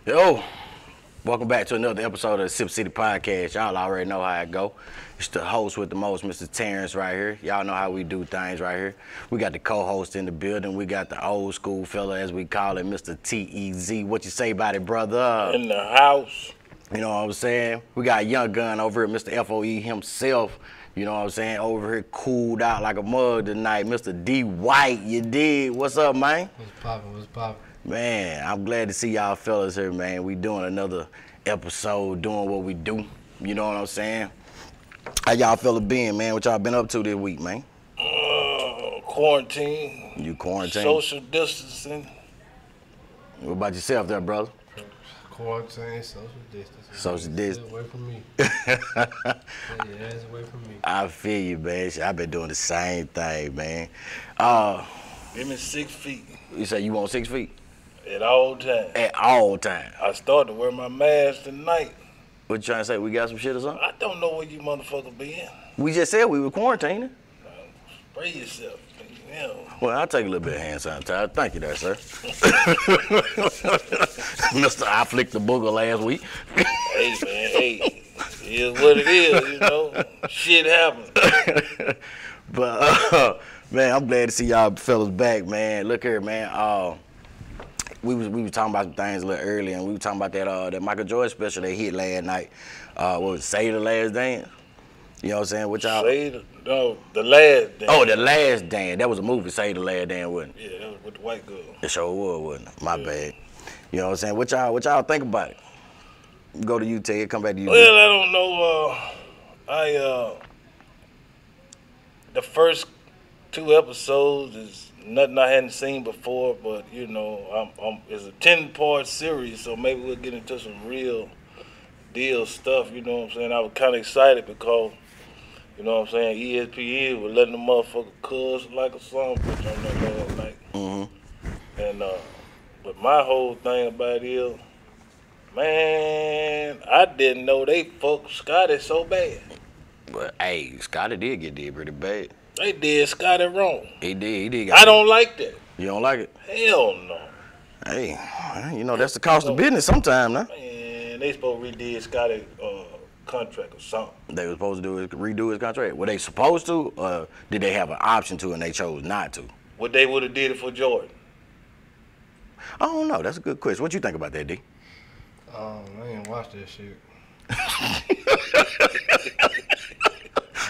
Yo, welcome back to another episode of the Sipp City Podcast. Y'all already know how it go. It's the host with the most, Mr. Terrence, right here. Y'all know how we do things right here. We got the co-host in the building. We got the old school fella, as we call it, Mr. T-E-Z. What you say about it, brother? In the house. You know what I'm saying? We got a young gun over here, Mr. F.O.E. himself. You know what I'm saying? Over here cooled out like a mug tonight. Mr. D. White, you did. What's up, man? What's poppin'? Man, I'm glad to see y'all fellas here, man. We doing another episode, doing what we do. You know what I'm saying? How y'all fellas been, man? What y'all been up to this week, man? Quarantine. You quarantined? Social distancing. What about yourself there, brother? Quarantine, social distancing. Social distance. Stay away from me. Stay your ass away from me. I feel you, man. I've been doing the same thing, man. Give me 6 feet You say you want 6 feet? at all times. At all times. I started to wear my mask tonight. What you trying to say? We got some shit or something? I don't know where you motherfuckers been. We just said we were quarantining. Spray yourself. You know. Well, I'll take a little bit of hand sanitizer. Thank you there, sir. Mister, I flicked the booger last week. Hey, man, hey. It is what it is, you know. Shit happens. But, man, I'm glad to see y'all fellas back, man. Look here, man. We was talking about some things a little earlier, and we were talking about that Michael Jones special they hit last night. What was it, Say the Last Dance? You know what I'm saying? What y'all? The last dance. Oh, The Last Dance. That was a movie, Say the Last Dance, wasn't it? Yeah, that was with the white girl. It sure was, wasn't it? My bad. You know what I'm saying? What y'all think about it? Go to you, Ted. Come back to you. Well, I don't know. The first 2 episodes is nothing I hadn't seen before, but you know, it's a 10-part series, so maybe we'll get into some real deal stuff. You know what I'm saying? I was kind of excited because, you know what I'm saying, ESPN was letting the motherfucker cuss like a son bitch on that last night. Mm-hmm. And but my whole thing about it is, man, I didn't know they fucked Scotty so bad. But hey, Scotty did pretty bad. They did Scotty wrong. He did. I don't like that. You don't like it? Hell no. Hey, you know that's the cost of business sometime, now. Man, they supposed to redid Scotty contract or something. They were supposed to redo his contract. Were they supposed to, or did they have an option to and they chose not to? What they would have did it for Jordan. I don't know. That's a good question. What you think about that, D? I ain't watched that shit.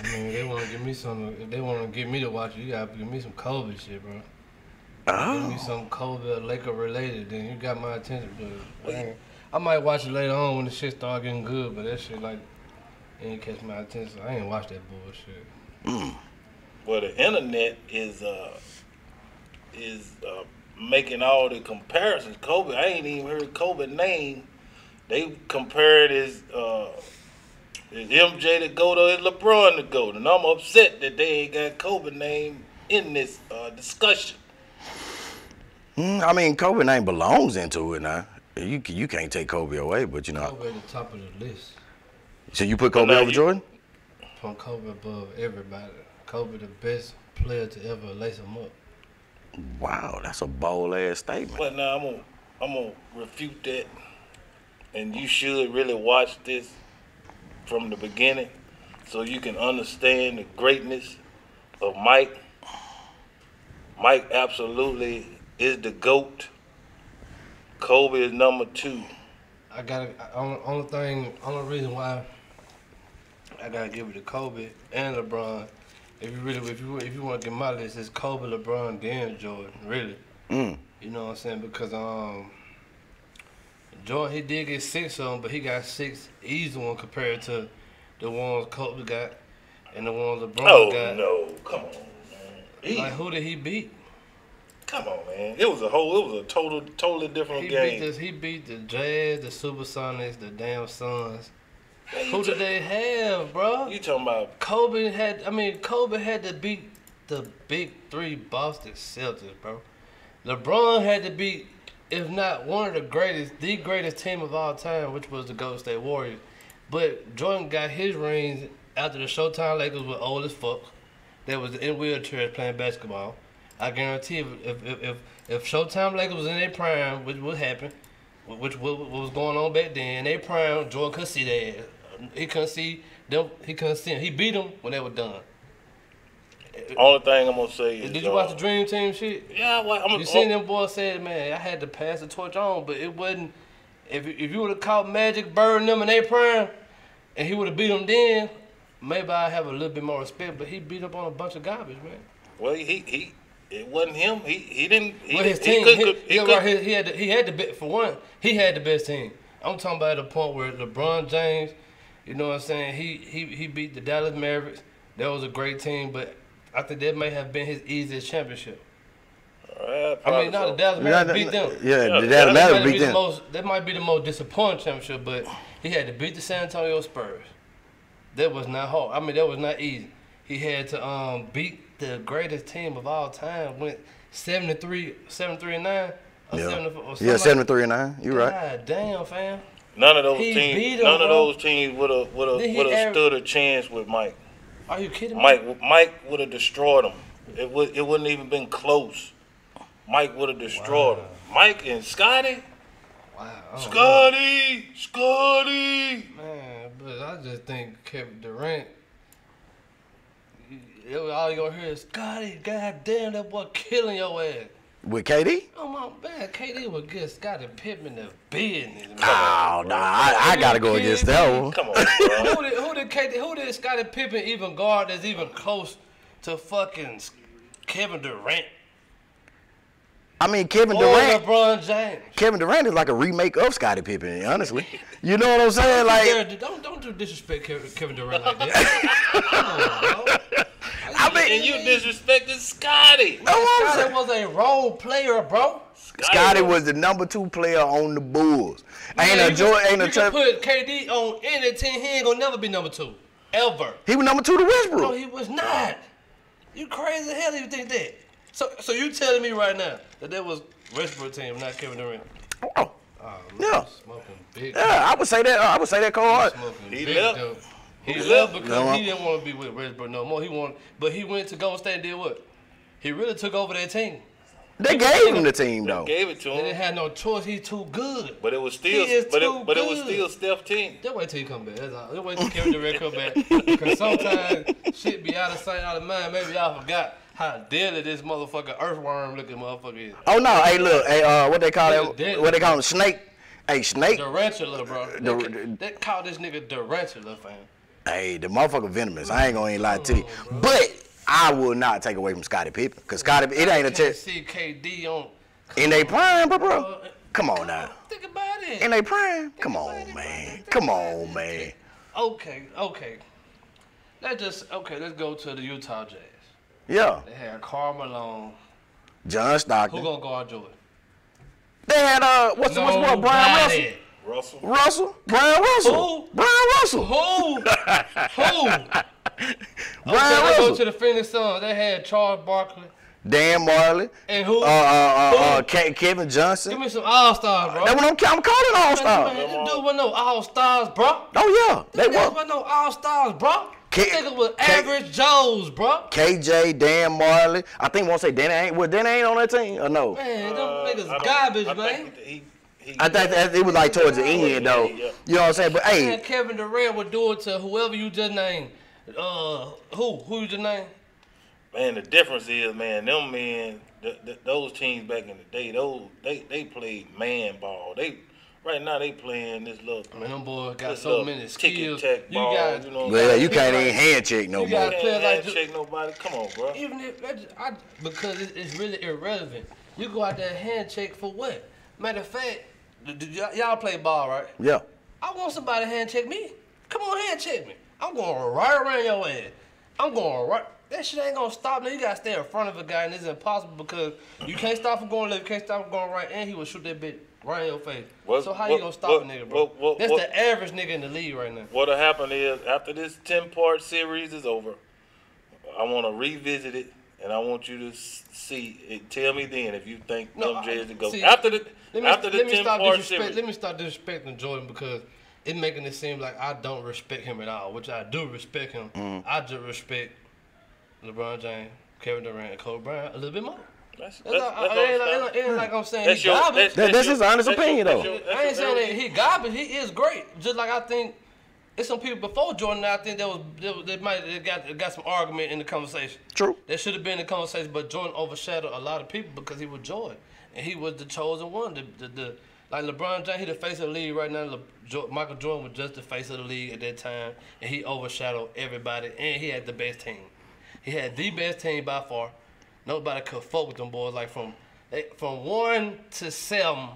I mean, they want to give me some. If they want to get me to watch it, you gotta give me some COVID shit, bro. Give me some COVID Laker related, then you got my attention. But I might watch it later on when the shit start getting good, but that shit like ain't catch my attention. I ain't watch that bullshit. Well, the internet is making all the comparisons. Kobe, I ain't even heard Kobe name. They compared his MJ to go to his LeBron to go, and I'm upset that they ain't got Kobe name in this discussion. I mean, Kobe name belongs into it now. You can't take Kobe away, but you know. Kobe at the top of the list. So you put Kobe over Jordan? Put Kobe above everybody. Kobe the best player to ever lace him up. Wow, that's a bold ass statement. But now I'm gonna refute that, and you should really watch this from the beginning so you can understand the greatness of Mike. Mike absolutely is the GOAT. Kobe is number 2. Only reason why I gotta give it to Kobe and LeBron. If you want to get my list, it's Kobe, LeBron, then Jordan. Really. You know what I'm saying? Because Jordan, he did get 6 of them, but he got 6 easy ones compared to the ones Kobe got and the ones LeBron got. Oh no, come on, man. Like who did he beat? Come on, man. It was a totally different game. He beat the Jazz, the Supersonics, the damn Suns. Man, Who did they have, bro? You talking about Kobe had to beat the big 3 Boston Celtics, bro. LeBron had to beat, if not one of the greatest team of all time, which was the Golden State Warriors. But Jordan got his rings after the Showtime Lakers were old as fuck. They was in wheelchairs playing basketball. I guarantee if Showtime Lakers was in their prime, which would happen, which what was going on back then. They prime, Jordan couldn't see that. He couldn't see them. He couldn't see them. He beat them when they were done. Only thing I'm gonna say is, did you watch the Dream Team shit? Yeah, you seen them boys say, man, I had to pass the torch on, but it wasn't. If you would have caught Magic, Bird, and them in their prime, and he would have beat them then, maybe I'd have a little bit more respect. But he beat up on a bunch of garbage, man. Well, it wasn't him. He didn't. Well, his team. He had the best for one. He had the best team. I'm talking about the point where LeBron James, you know what I'm saying? He beat the Dallas Mavericks. That was a great team, but I think that may have been his easiest championship. I mean, not the Dallas Mavericks beat them. Yeah, the Dallas Mavericks beat them. That might be the most disappointing championship, but he had to beat the San Antonio Spurs. That was not hard. I mean, that was not easy. He had to beat the greatest team of all time. Went 73-9. Or yeah, 73-9. You right. God damn, fam. None of those teams would have stood a chance with Mike. Are you kidding me? Mike would have destroyed him. It wouldn't even been close. Mike would have destroyed him. Mike and Scotty. Wow. Scotty. Man, but I just think Kevin Durant. All you gonna hear is Scotty. God damn, that boy killing your ass. With KD? Oh my man, KD would get Scottie Pippen the business. Oh, nah, I gotta go against that one. Come on, bro. Who did Scottie Pippen even guard that's even close to fucking Kevin Durant? I mean, Kevin Durant. LeBron James. Kevin Durant is like a remake of Scottie Pippen, honestly. You know what I'm saying? Like, don't disrespect Kevin Durant like that. Come on, bro. I mean, and you disrespected Scotty. Scotty was a role player, bro. Scotty was the number 2 player on the Bulls. Man, you can put KD on any team. He ain't gonna never be number 2, ever. He was number 2 to Westbrook. No, he was not. You crazy as hell? You think that? So you telling me right now that was Westbrook team, not Kevin Durant? Oh, yeah. Smoking big. Yeah, I would say that. I would say that cold. He left. He left because he didn't want to be with Westbrook no more. But he went to Golden State and did what? He really took over that team. They gave him the team though. They gave it to him. They didn't have no choice. He's too good. But it was still, but it was still Steph's team. Just wait till he come back. That's all. Just wait till Kevin Durant come back. Because sometimes shit be out of sight, out of mind. Maybe y'all forgot how deadly this motherfucker earthworm looking motherfucker is. Oh no! Hey, look. Hey, what they call it? What they call him? Snake. Hey, Snake. Tarantula, bro. They call this nigga Tarantula, fam. Hey, the motherfucker venomous. I ain't gonna even lie to you. But I will not take away from Scottie Pippen. Because Scottie, it ain't a test. See KD on. In they prime, bro. Come on now. Think about it. In they prime? Come on, man. Come on, man. Okay. Let's go to the Utah Jazz. Yeah. They had Karl Malone. John Stockton. Who gonna guard Jordan? They had what's Brian Russell? Brian Russell. Who? Brian Russell. Who? Brian Russell. Russell. To the Phoenix Suns. They had Charles Barkley. Dan Marley. And who? Kevin Johnson. Give me some All-Stars, bro. That's what I'm calling All-Stars. Man, this dude wasn't no All-Stars, bro. Oh, yeah. They wasn't no All-Stars, bro. Niggas was average Joes, bro. KJ, Dan Marley. I think we'll say Danny ain't. Was Danny ain't on that team or no? Man, them niggas garbage, man. I think it was like towards the end, though. You know what I'm saying? But hey, man, Kevin Durant would do it to whoever you just named. Who you just named? Man, the difference is, man, them men, those teams back in the day, they played man ball. Right now they playing this little. I mean, them boys got so many skills. You can't even hand check no more. You can't hand check nobody. Come on, bro. Even if because it's really irrelevant. You go out there and hand check for what? Matter of fact, y'all play ball, right? Yeah. I want somebody to hand check me. Come on, hand check me. I'm going right around your ass. I'm going right. That shit ain't gonna stop. Now you gotta stay in front of a guy, and it's impossible because you can't stop from going left, you can't stop from going right, and he will shoot that bitch right in your face. So how you gonna stop a nigga, bro? That's the average nigga in the league right now. What'll happen is after this 10-part series is over, I want to revisit it, and I want you to see it. Tell me then if you think them Jazz to go after the 10-part series. Let me start disrespecting Jordan because it's making it seem like I don't respect him at all, which I do respect him. I just respect LeBron James, Kevin Durant, and Kobe Bryant a little bit more. It ain't like I'm saying he garbage. That's his honest opinion, though. I ain't saying that he garbage. He is great. Just like I think it's some people before Jordan. I think they might have got some argument in the conversation. True. There should have been a conversation, but Jordan overshadowed a lot of people because he was Jordan, and he was the chosen one. Like LeBron James, he the face of the league right now. Michael Jordan was just the face of the league at that time, and he overshadowed everybody, and he had the best team. He had the best team by far. Nobody could fuck with them boys. Like from 1 to 7,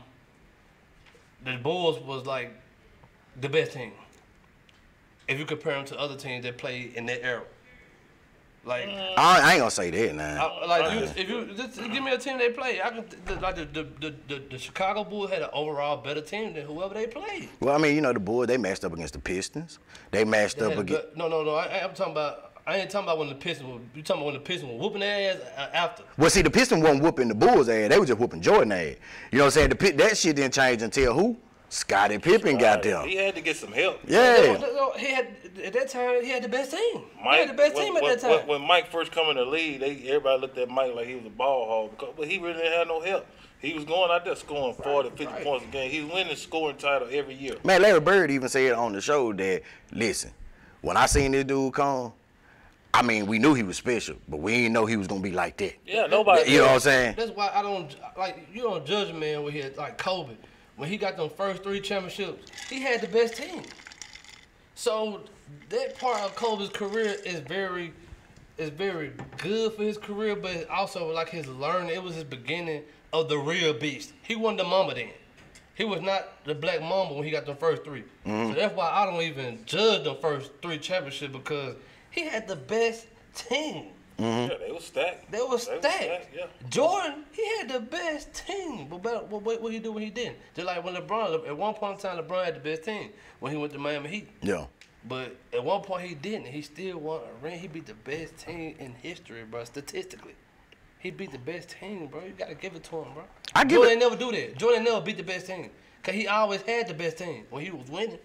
the Bulls was like the best team. If you compare them to other teams that played in that era. Like I ain't gonna say that now. If you just give me a team they play, I can the Chicago Bulls had an overall better team than whoever they played. Well, I mean, the Bulls, they matched up against the Pistons. They matched up against. No. I'm talking about. I ain't talking about when the Pistons were. You talking about when the Pistons were whooping their ass after? Well, see, the Pistons wasn't whooping the Bulls' ass. They was just whooping Jordan ass. You know what I'm saying? That shit didn't change until who? Scottie Pippen got them. He had to get some help. Yeah. He had at that time. He had the best team. He had the best team at that time. When Mike first come in the league, everybody looked at Mike like he was a ball hog, but he really didn't have no help. He was going out there scoring 40, 50 points a game. He was winning the scoring title every year. Man, Larry Bird even said on the show that, listen, when I seen this dude come, I mean, we knew he was special, but we didn't know he was gonna be like that. Yeah, nobody. You know what I'm saying? That's why I don't like. You don't judge a man when he had like Kobe. When he got them first 3 championships, he had the best team. So that part of Kobe's career is very good for his career, but it's also like his learning. It was his beginning of the real beast. He wasn't the Mamba then. He was not the Black Mamba when he got them first 3. So that's why I don't even judge the first 3 championships because he had the best team. Yeah, they was stacked. They was stacked. Yeah. Jordan, he had the best team. But what he do when he didn't? Just like when LeBron, at one point in time, LeBron had the best team when he went to Miami Heat. Yeah. But at one point he didn't. He still won a ring. He beat the best team in history, bro, statistically. He beat the best team, bro. You got to give it to him, bro. Jordan ain't never do that. Jordan never beat the best team. Because he always had the best team when he was winning.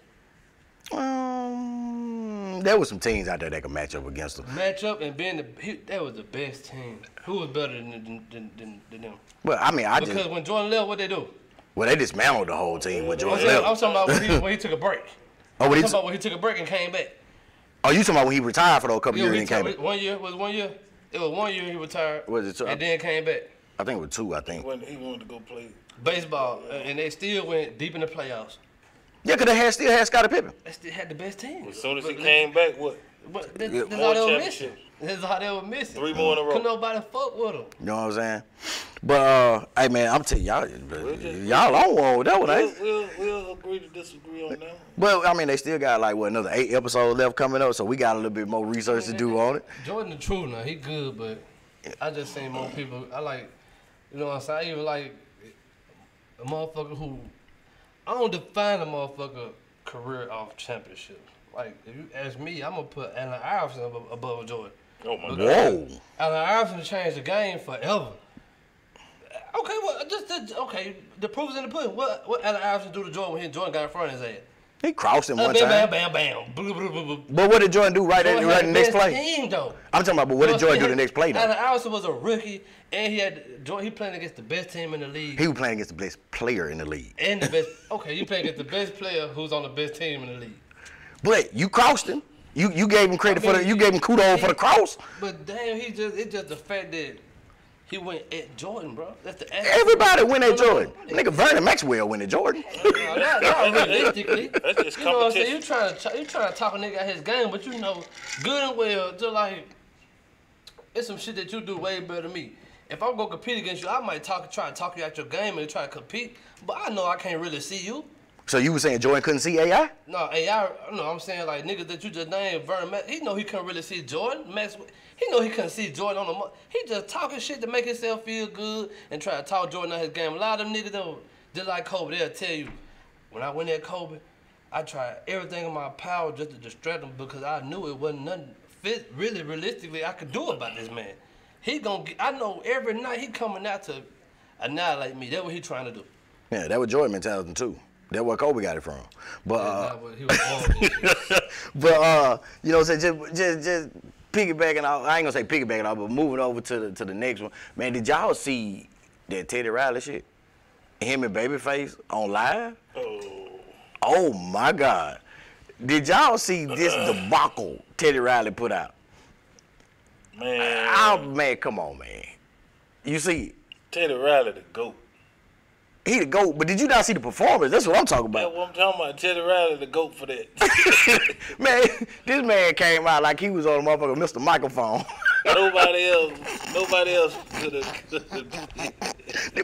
There was some teams out there that could match up against them. Match up and being that was the best team. Who was better than them? Well, I mean, because when Jordan left, what they do? Well, they dismantled the whole team when Jordan left. I'm talking about when he took a break. Oh, I'm talking about when he took a break and came back. Oh, you talking about when he retired for those couple years and came back? 1 year. It was 1 year. It was 1 year he retired. Was it 2? And then came back. I think it was 2. I think. When he wanted to go play baseball, and they still went deep in the playoffs. Yeah, because they still had Scottie Pippen. They still had the best team. As soon as he came back, what? But that's all they were missing. That's all they were missing. 3 more in a row. Couldn't nobody fuck with him. You know what I'm saying? But hey man, I'm telling y'all on one with that one, ain't? We'll agree to disagree on that. But I mean, they still got like another 8 episodes left coming up, so we got a little bit more research to do on it. Jordan the truth now, he good, but I just seen more people. I like, you know what I'm saying? I even like a motherfucker who I don't define a motherfucker career off championships. Like, if you ask me, I'm going to put Allen Iverson above Jordan. Oh, my God. Whoa. Allen Iverson changed the game forever. Okay, well, okay, the proof is in the pudding. What Allen Iverson do to Jordan when Jordan got in front of his ass? He crossed him one bam, time. Bam, bam, bam. Blah, blah, blah, blah. But what did Jordan do right in the next play? Team, though. I'm talking about, but what did Jordan do the next play, though? Allen Iverson was a rookie, and he playing against the best team in the league. He was playing against the best player in the league. And the best. Okay, you playing against the best player who's on the best team in the league. But you crossed him. You gave him credit you gave him kudos for the cross. But damn, it's just the fact that he went at Jordan, bro. That's the everybody went at Jordan. Nigga, Vernon Maxwell went at Jordan. Not realistically. That's just competition. You know what I'm saying? You trying to talk a nigga at his game, but you know good and well, just like it's some shit that you do way better than me. If I'm gonna compete against you, I might try to talk you out your game and try to compete, but I know I can't really see you. So you were saying Jordan couldn't see AI? No, AI. No, I'm saying like niggas that you just named, Vernon Max. He know he couldn't really see Jordan. Max, he know he couldn't see Jordan on the. He just talking shit to make himself feel good and try to talk Jordan out his game. A lot of them niggas though, just like Kobe, they'll tell you, when I went at Kobe, I tried everything in my power just to distract him because I knew it wasn't nothing really realistically I could do about this man. I know every night he coming out to annihilate me. That's what he trying to do. Yeah, that was Jordan mentality too. That's where Kobe got it from. But he was born with but you know what I'm saying? Just piggybacking off, I ain't gonna say piggybacking off, but moving over to the next one. Man, did y'all see that Teddy Riley shit? Him and Babyface on live? Oh my God. Did y'all see this debacle Teddy Riley put out? Man, come on, man. You see, Teddy Riley the GOAT. He the GOAT, but did you not see the performance? That's what I'm talking about. That's what I'm talking about. Teddy Riley the GOAT for that. Man, this man came out like he was on a motherfucker Mr. Microphone. Nobody else could have. He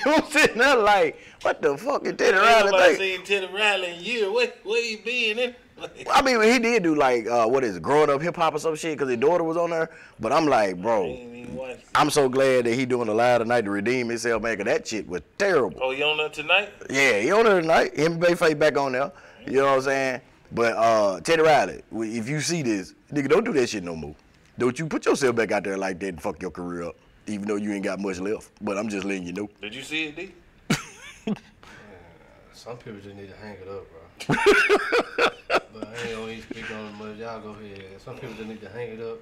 was sitting there like, what the fuck is Teddy Riley Nobody think? seen Teddy Riley in years. Where he been in? I mean, he did do like, what is it, growing up hip hop or some shit because his daughter was on there. But I'm like, bro, I'm so glad that he doing a live tonight to redeem himself, man, because that shit was terrible. Oh, he on there tonight? Yeah, he on there tonight. Him and Babyface back on there. You know what I'm saying? But Teddy Riley, if you see this, nigga, don't do that shit no more. Don't you put yourself back out there like that and fuck your career up, even though you ain't got much left. But I'm just letting you know. Did you see it, D? Some people just need to hang it up, bro. But I ain't gonna even speak on it much. Y'all go ahead. Some people just need to hang it up.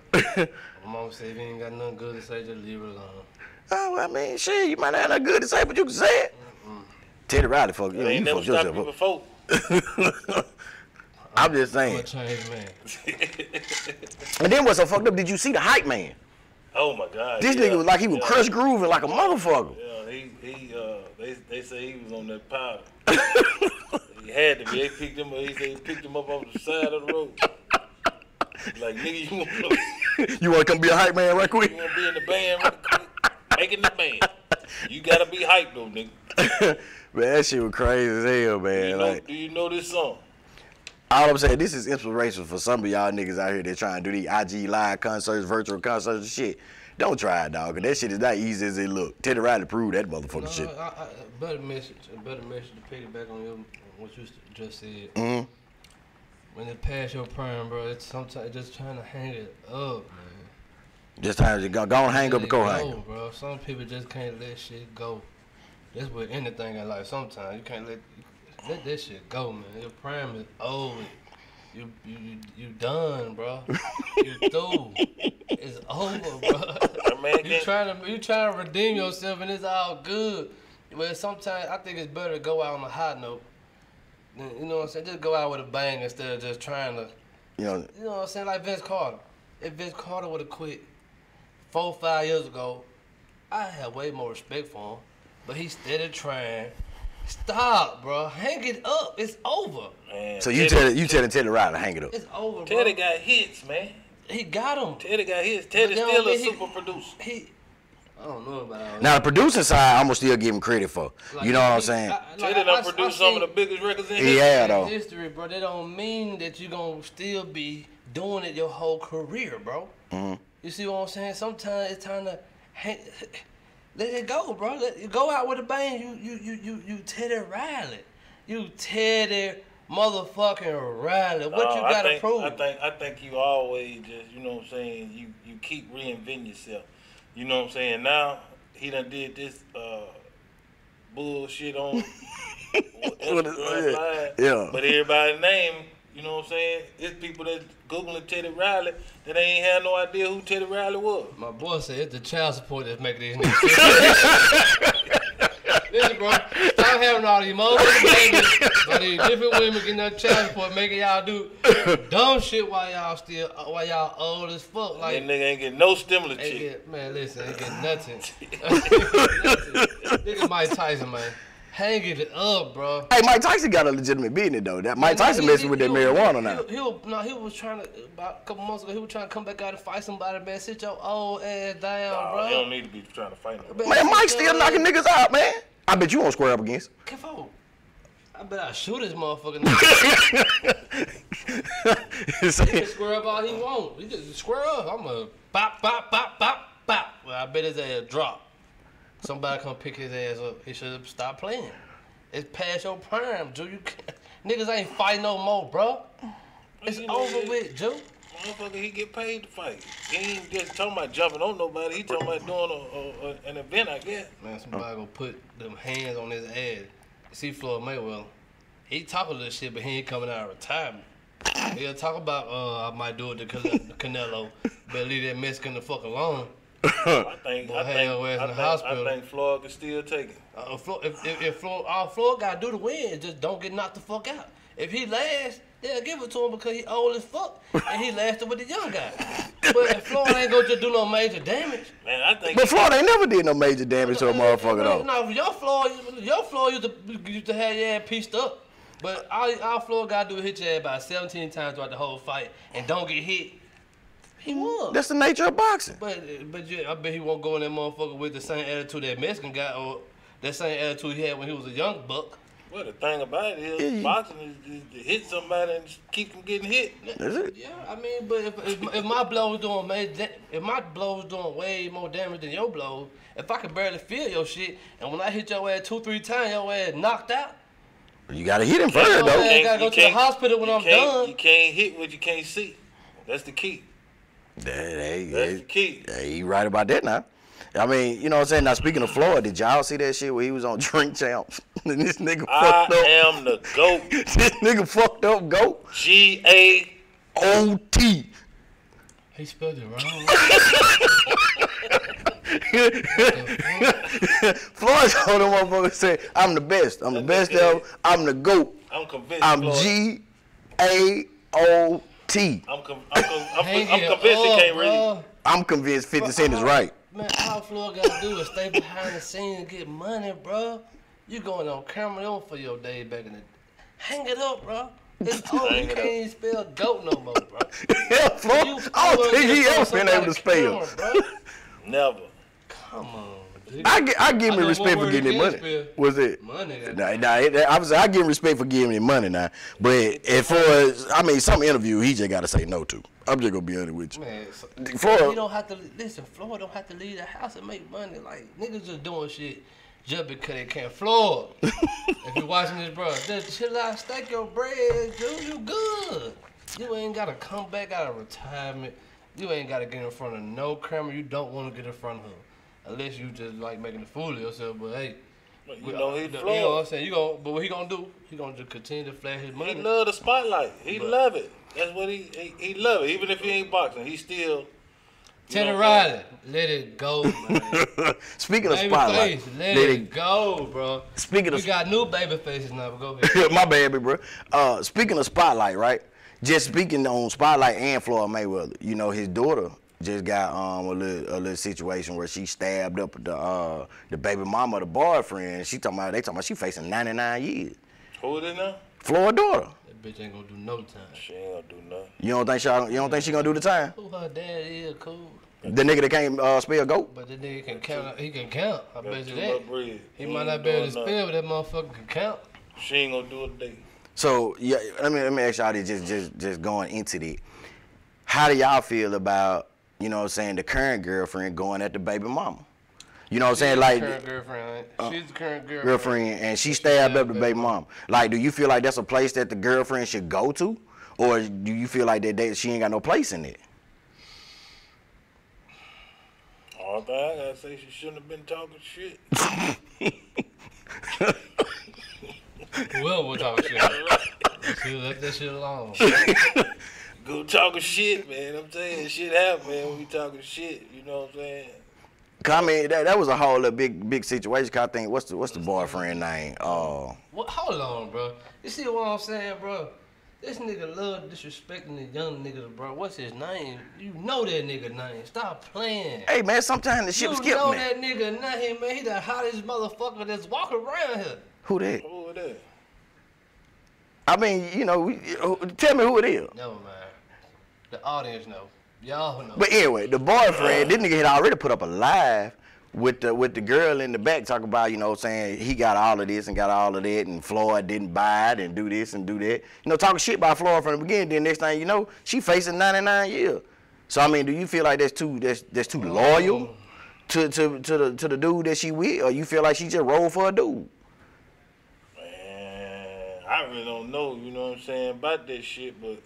My mama said if you ain't got nothing good to say, just leave it alone. Oh, well, I mean, shit, you might not have nothing good to say, but you can say it. Teddy Riley, fuck you. Ain't You never fuck stopped yourself you up. before. I'm just saying. I'm a changed man. And then what's so fucked up? Did you see the hype man? Oh my God. This nigga was like he was crush grooving like a motherfucker. Yeah, they say he was on that powder. He had to be. They picked him up. He said he picked him up off the side of the road. Like, nigga, You want to come be a hype man right quick? you want to be in the band right quick? Making the band. You gotta be hyped though, nigga. Man, that shit was crazy as hell, man. Do you know this song? All I'm saying, this is inspiration for some of y'all niggas out here that trying to do these IG live concerts, virtual concerts and shit. Don't try it, dog, because that shit is not easy as it look. Teddy Riley proved that motherfucking shit. Better message to piggyback on what you just said. Mm-hmm. When it pass your prime, bro, it's sometimes just trying to hang it up, man. Just time to go and hang up the co-hang. Bro. Some people just can't let shit go. That's with anything in life. Sometimes you can't let that shit go, man. Your prime is over. You done, bro. You through. It's over, bro. You trying to redeem yourself and it's all good. But sometimes I think it's better to go out on a high note. You know what I'm saying? Just go out with a bang instead of just trying to. You know what I'm saying? Like Vince Carter. If Vince Carter would have quit 4 or 5 years ago, I had way more respect for him. But he steady trying. Stop, bro. Hang it up. It's over. Man, so you telling Teddy Riley to hang it up? It's over, bro. Teddy got hits, man. He got them. Teddy got hits. Teddy's still a super producer. I don't know about all now the producing side, I'm gonna still give him credit for. Like, you know what I'm saying? Teddy done produced some of the biggest records in history, bro. That don't mean that you gonna still be doing it your whole career, bro. Mm-hmm. You see what I'm saying? Sometimes it's time to let it go, bro. Go out with a bang. You Teddy Riley. You Teddy motherfucking Riley. What you gotta prove? I think you always just, you know what I'm saying, you keep reinventing yourself. You know what I'm saying? Now he done did this bullshit on Instagram Live. Yeah. But everybody's name, you know what I'm saying? It's people that Googling Teddy Riley that ain't had no idea who Teddy Riley was. My boy said it's the child support that's making these niggas. Listen, bro, stop having all these motherfuckers, all these different women getting that child support, making y'all do dumb shit while y'all old as fuck. Like, that nigga ain't getting no stimulus check. Man, listen, ain't getting nothing. Nigga Mike Tyson, man. Hang it up, bro. Hey, Mike Tyson got a legitimate business though. That Mike Tyson messing with that marijuana now. He was trying to, about a couple months ago, he was trying to come back out and fight somebody, man. Sit your old ass down, bro. He don't need to be trying to fight nobody. Man, Mike still knocking niggas out, man. I bet you won't square up against. Careful. I bet I shoot this motherfucker. He can square up all he want. He just square up. I'm a bop, bop, bop, bop, bop. Well, I bet his ass drop. Somebody come pick his ass up. He should have stopped playing. It's past your prime, Joe. Niggas ain't fighting no more, bro. It's over with, Joe. Motherfucker, he get paid to fight. He ain't just talking about jumping on nobody. He talking about doing an event, I guess. Man, somebody gonna put them hands on his ass. See Floyd Mayweather. He talking this shit, but he ain't coming out of retirement. He'll talk about, I might do it to Canelo. Better leave that Mexican the fuck alone. I think Floyd can still take it. If all Floyd got to do to win is just don't get knocked the fuck out. If he lasts, they'll give it to him because he old as fuck and he lasted with the young guy. But if Floyd ain't gonna just do no major damage. Man, I think. But Floyd ain't never did no major damage to a motherfucker though. No, your Floyd used to have your ass pieced up. But all Floyd got to do is hit your ass about 17 times throughout the whole fight and don't get hit. He won. That's the nature of boxing. But I bet he won't go in that motherfucker with the same attitude that Mexican got or that same attitude he had when he was a young buck. Well, the thing about it is boxing is to hit somebody and just keep from getting hit. Is it? Yeah, I mean, but if my blow was doing way more damage than your blow, if I could barely feel your shit, and when I hit your ass 2-3 times, your ass knocked out. You gotta hit him first though. I gotta go to the hospital when I'm done. You can't hit what you can't see. That's the key. That's the key. He right about that now. I mean, you know what I'm saying? Now, speaking of Floyd, did y'all see that shit where he was on Drink Champs? And this nigga fucked up. I am the GOAT. This nigga fucked up GOAT. G-A-O-T. He spelled it wrong. Floyd told him motherfucker said, I'm the best. I'm the best ever. I'm the GOAT. I'm convinced. I'm G-A-O-T. I'm convinced he can't really. I'm convinced 50 Cent is right. Man, all Floyd gotta do is stay behind the scenes and get money, bro. You going on camera for your day back in the. Hang it up, bro. It's over. You can't even spell GOAT no more, bro. Yeah, Floyd. I don't think he ever been able to spell. Never. Come on. I give him respect for getting him money. Was it? Money. Obviously, I give him respect for giving him money now. But as far as, I mean, some interview he just got to say no to. I'm just going to be honest with you. Man, Floyd, you don't have to, listen, Floyd don't have to leave the house and make money. Like, niggas just doing shit just because they can't. Floyd, if you're watching this, bro, just chill out, stack your bread, dude, you good. You ain't got to come back out of retirement. You ain't got to get in front of no camera. You don't want to get in front of her. Unless you just like making a fool of yourself, but hey, you know what I'm saying? But what he gonna do? He gonna just continue to flash his money. He love the spotlight. He love it. That's what he love it. Even if he ain't boxing, he still. Teddy Riley, let it go, man. Speaking of spotlight, let it go, bro. Speaking of, we got new baby faces now. But go ahead. My baby, bro. Speaking of spotlight, right? Just speaking on spotlight and Floyd Mayweather. You know his daughter just got a little situation where she stabbed up the baby mama of the boyfriend. They talking about she facing 99 years. Who it is now? Floyd's daughter. That bitch ain't gonna do no time. She ain't gonna do nothing. You don't think she gonna do the time? Who her dad is, cool. The nigga that can't spell GOAT? But the nigga can count. He can count. I bet you that. He might ain't not be able to doing spell, but that motherfucker can count. She ain't gonna do a day. So yeah, let me ask y'all this, just going into that. How do y'all feel about, you know what I'm saying, the current girlfriend going at the baby mama? You know what I'm saying? Like, current girlfriend. She's the current girlfriend, and she stabbed up the baby mama. Like, do you feel like that's a place that the girlfriend should go to? Or do you feel like that she ain't got no place in it? All thing I gotta say, she shouldn't have been talking shit. Whoever was talking shit. Let that shit alone. Go talking shit, man. I'm saying shit happen, man, when we talking shit. You know what I'm saying? I mean, that was a whole little big situation. Cause I think what's the boyfriend name? Hold on, bro. You see what I'm saying, bro? This nigga love disrespecting the young niggas, bro. What's his name? You know that nigga name. Stop playing. Hey, man, sometimes the shit skip, man. You know that nigga name, man. He the hottest motherfucker that's walking around here. Who that? Who it is? I mean, you know, tell me who it is. Never mind. The audience know. Y'all know. But anyway, the boyfriend, this nigga had already put up a live with the girl in the back talking about, you know, saying he got all of this and got all of that, and Floyd didn't buy it and do this and do that. You know, talking shit about Floyd from the beginning. Then next thing you know, she facing 99 years. So I mean, do you feel like that's too loyal to the dude that she with, or you feel like she just rolled for a dude? Man, I really don't know. You know what I'm saying about that shit, but.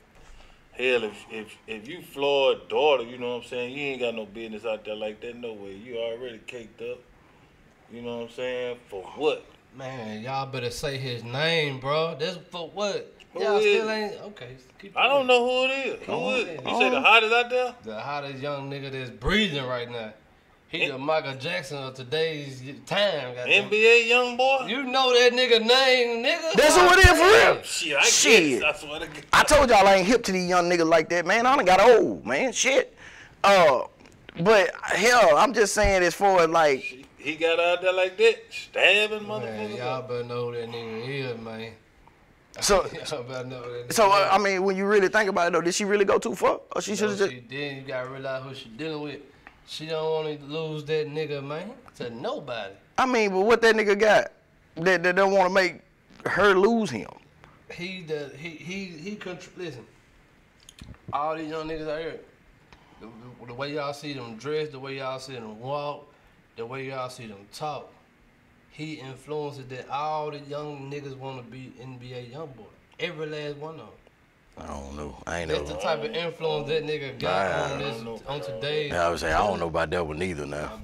Hell, if you Floyd's daughter, you know what I'm saying, you ain't got no business out there like that, no way. You already caked up. You know what I'm saying? For what? Man, y'all better say his name, bro. That's for what? Y'all is still it? ain't okay. Keep I don't know who it is. Who is it? You say the hottest out there? The hottest young nigga that's breathing right now. He the Michael Jackson of today's time. Goddamn. NBA young boy? You know that nigga name, nigga. That's who it is for real. Shit, I Shit. guess. I swear to God. I told y'all I ain't hip to these young niggas like that, man. I done got old, man. Shit. But hell, I'm just saying as far as like. He got out there like that, stabbing Man, motherfuckers. y'all better know who that nigga is, man. So, Y'all better know who that nigga so is. I mean, when you really think about it though, did she really go too far? Or she should have just. She did. You gotta realize who she dealing with. She don't want to lose that nigga, man, to nobody. I mean, but what that nigga got that don't want to make her lose him? He listen. All these young niggas out here, the way y'all see them dress, the way y'all see them walk, the way y'all see them talk, he influences that all the young niggas want to be NBA young boy. Every last one of them. I don't know. I ain't That's know. the type of influence that nigga got on today. Yeah, I would say I don't know about that one either now.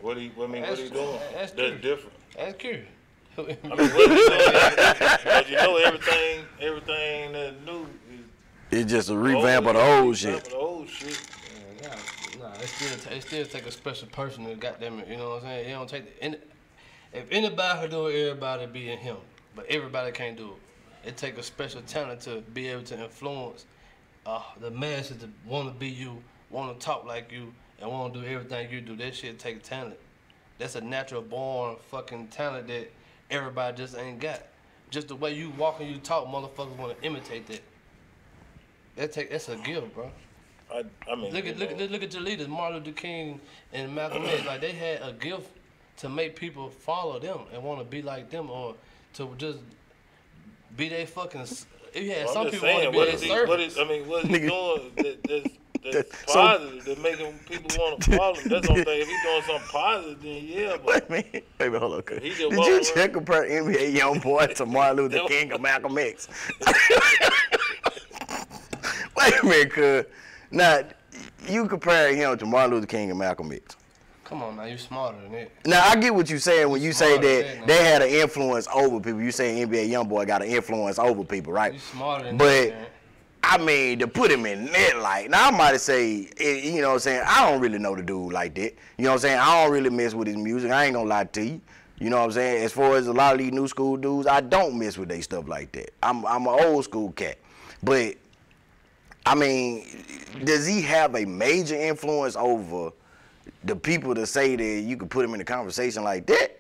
What he doing? That's That's true. different. That's curious. I mean, what he doing? Because you know everything that's new is It's just a revamp of the old shit. The old shit. Nah, it still take a special person to goddamn it. You know what I'm saying? It don't take if anybody could do it, everybody be in him. But everybody can't do it. It take a special talent to be able to influence the masses to want to be you, want to talk like you, and want to do everything you do. That shit take talent. That's a natural born fucking talent that everybody just ain't got. Just the way you walk and you talk, motherfuckers want to imitate that. That's a gift, bro. I mean, Look at your leaders, Martin Luther King and Malcolm X. Like they had a gift to make people follow them and want to be like them, or to just be they fucking. You had some people want to be their servants. What's he doing that's positive that making people want to follow him? That's the only thing. If he's doing something positive, then yeah. But Wait a minute, hold on. Did just you walk just around. compare NBA young boy to Martin Luther King or Malcolm X? Wait a minute, cuz. Now, you compare him to Martin Luther King and Malcolm X. Come on now, you smarter than that. Now, I get what you're saying when you say Smarter that than they had an influence over people. You say NBA young boy got an influence over people, right? You smarter than But, that, man. I mean, to put him in that light, now I might say, you know what I'm saying, I don't really know the dude like that. You know what I'm saying? I don't really mess with his music. I ain't gonna lie to you. You know what I'm saying? As far as a lot of these new school dudes, I don't mess with their stuff like that. I'm an old school cat. But, I mean, does he have a major influence over the people to say that you could put him in a conversation like that?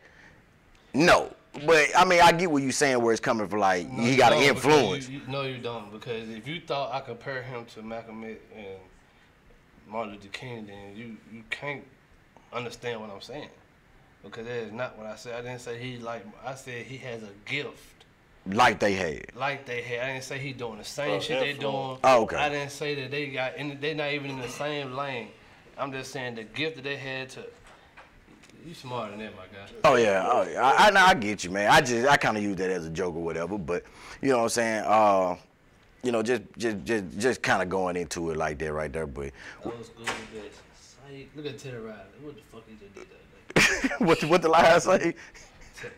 No. But, I mean, I get what you're saying where it's coming from, like, No, he you got an don't, influence. No, you don't. Because if you thought I compare him to Malcolm X and Martin Luther King, then you can't understand what I'm saying. Because that is not what I said. I didn't say I said he has a gift. Like they had. Like they had. I didn't say he doing the same shit they doing. Oh, okay. I didn't say that they're not even in the same lane. I'm just saying the gift that they had to. You smarter than that, my guy. Oh yeah, I get you, man. I kind of use that as a joke or whatever, but you know what I'm saying. You know, just kind of going into it like that right there, but. Old school the best. Look at Teddy Riley. What the fuck he just did that day? what the lie say?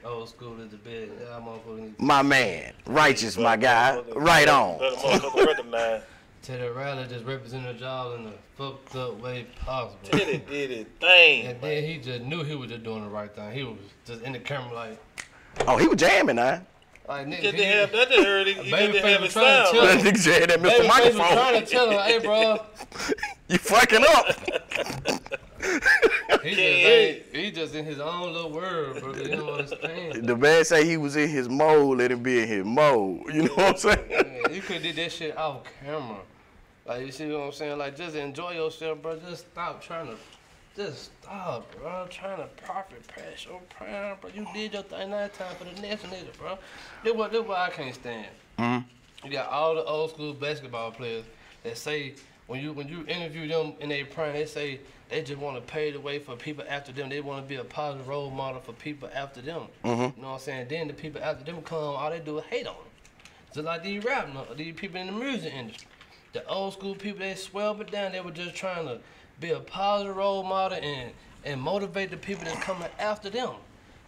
Old school is the best. Yeah, motherfucking. My man, righteous, my guy, right on. Let a motherfucker recognize. Teddy Riley just represented y'all in the fucked up way possible. Teddy did his thing. And then he just knew he was just doing the right thing. He was just in the camera like. Oh, he was jamming, now. Like nigga, He didn't have that. He didn't have his trying to sound. tell That Right. nigga just had that Mr. Babyface was Microphone. trying to tell him, hey, bro. You fucking up. He just in his own little world, bro. You don't understand. The man say he was in his mode, let him be in his mode. You know what I'm saying? Man, you could did that shit off camera. Like, you see what I'm saying? Like, just enjoy yourself, bro. Just stop trying to. Just stop, bro. Trying to profit press your prime, bro. You did your thing. Now it's time for the next nigga, bro. This what I can't stand. You got all the old school basketball players that say when you interview them in their prime, they say they just want to pave the way for people after them. They want to be a positive role model for people after them. You know what I'm saying? Then the people after them come, all they do is hate on them. Just like these these people in the music industry. The old school people, they swear up and down, they were just trying to be a positive role model and motivate the people that's coming after them.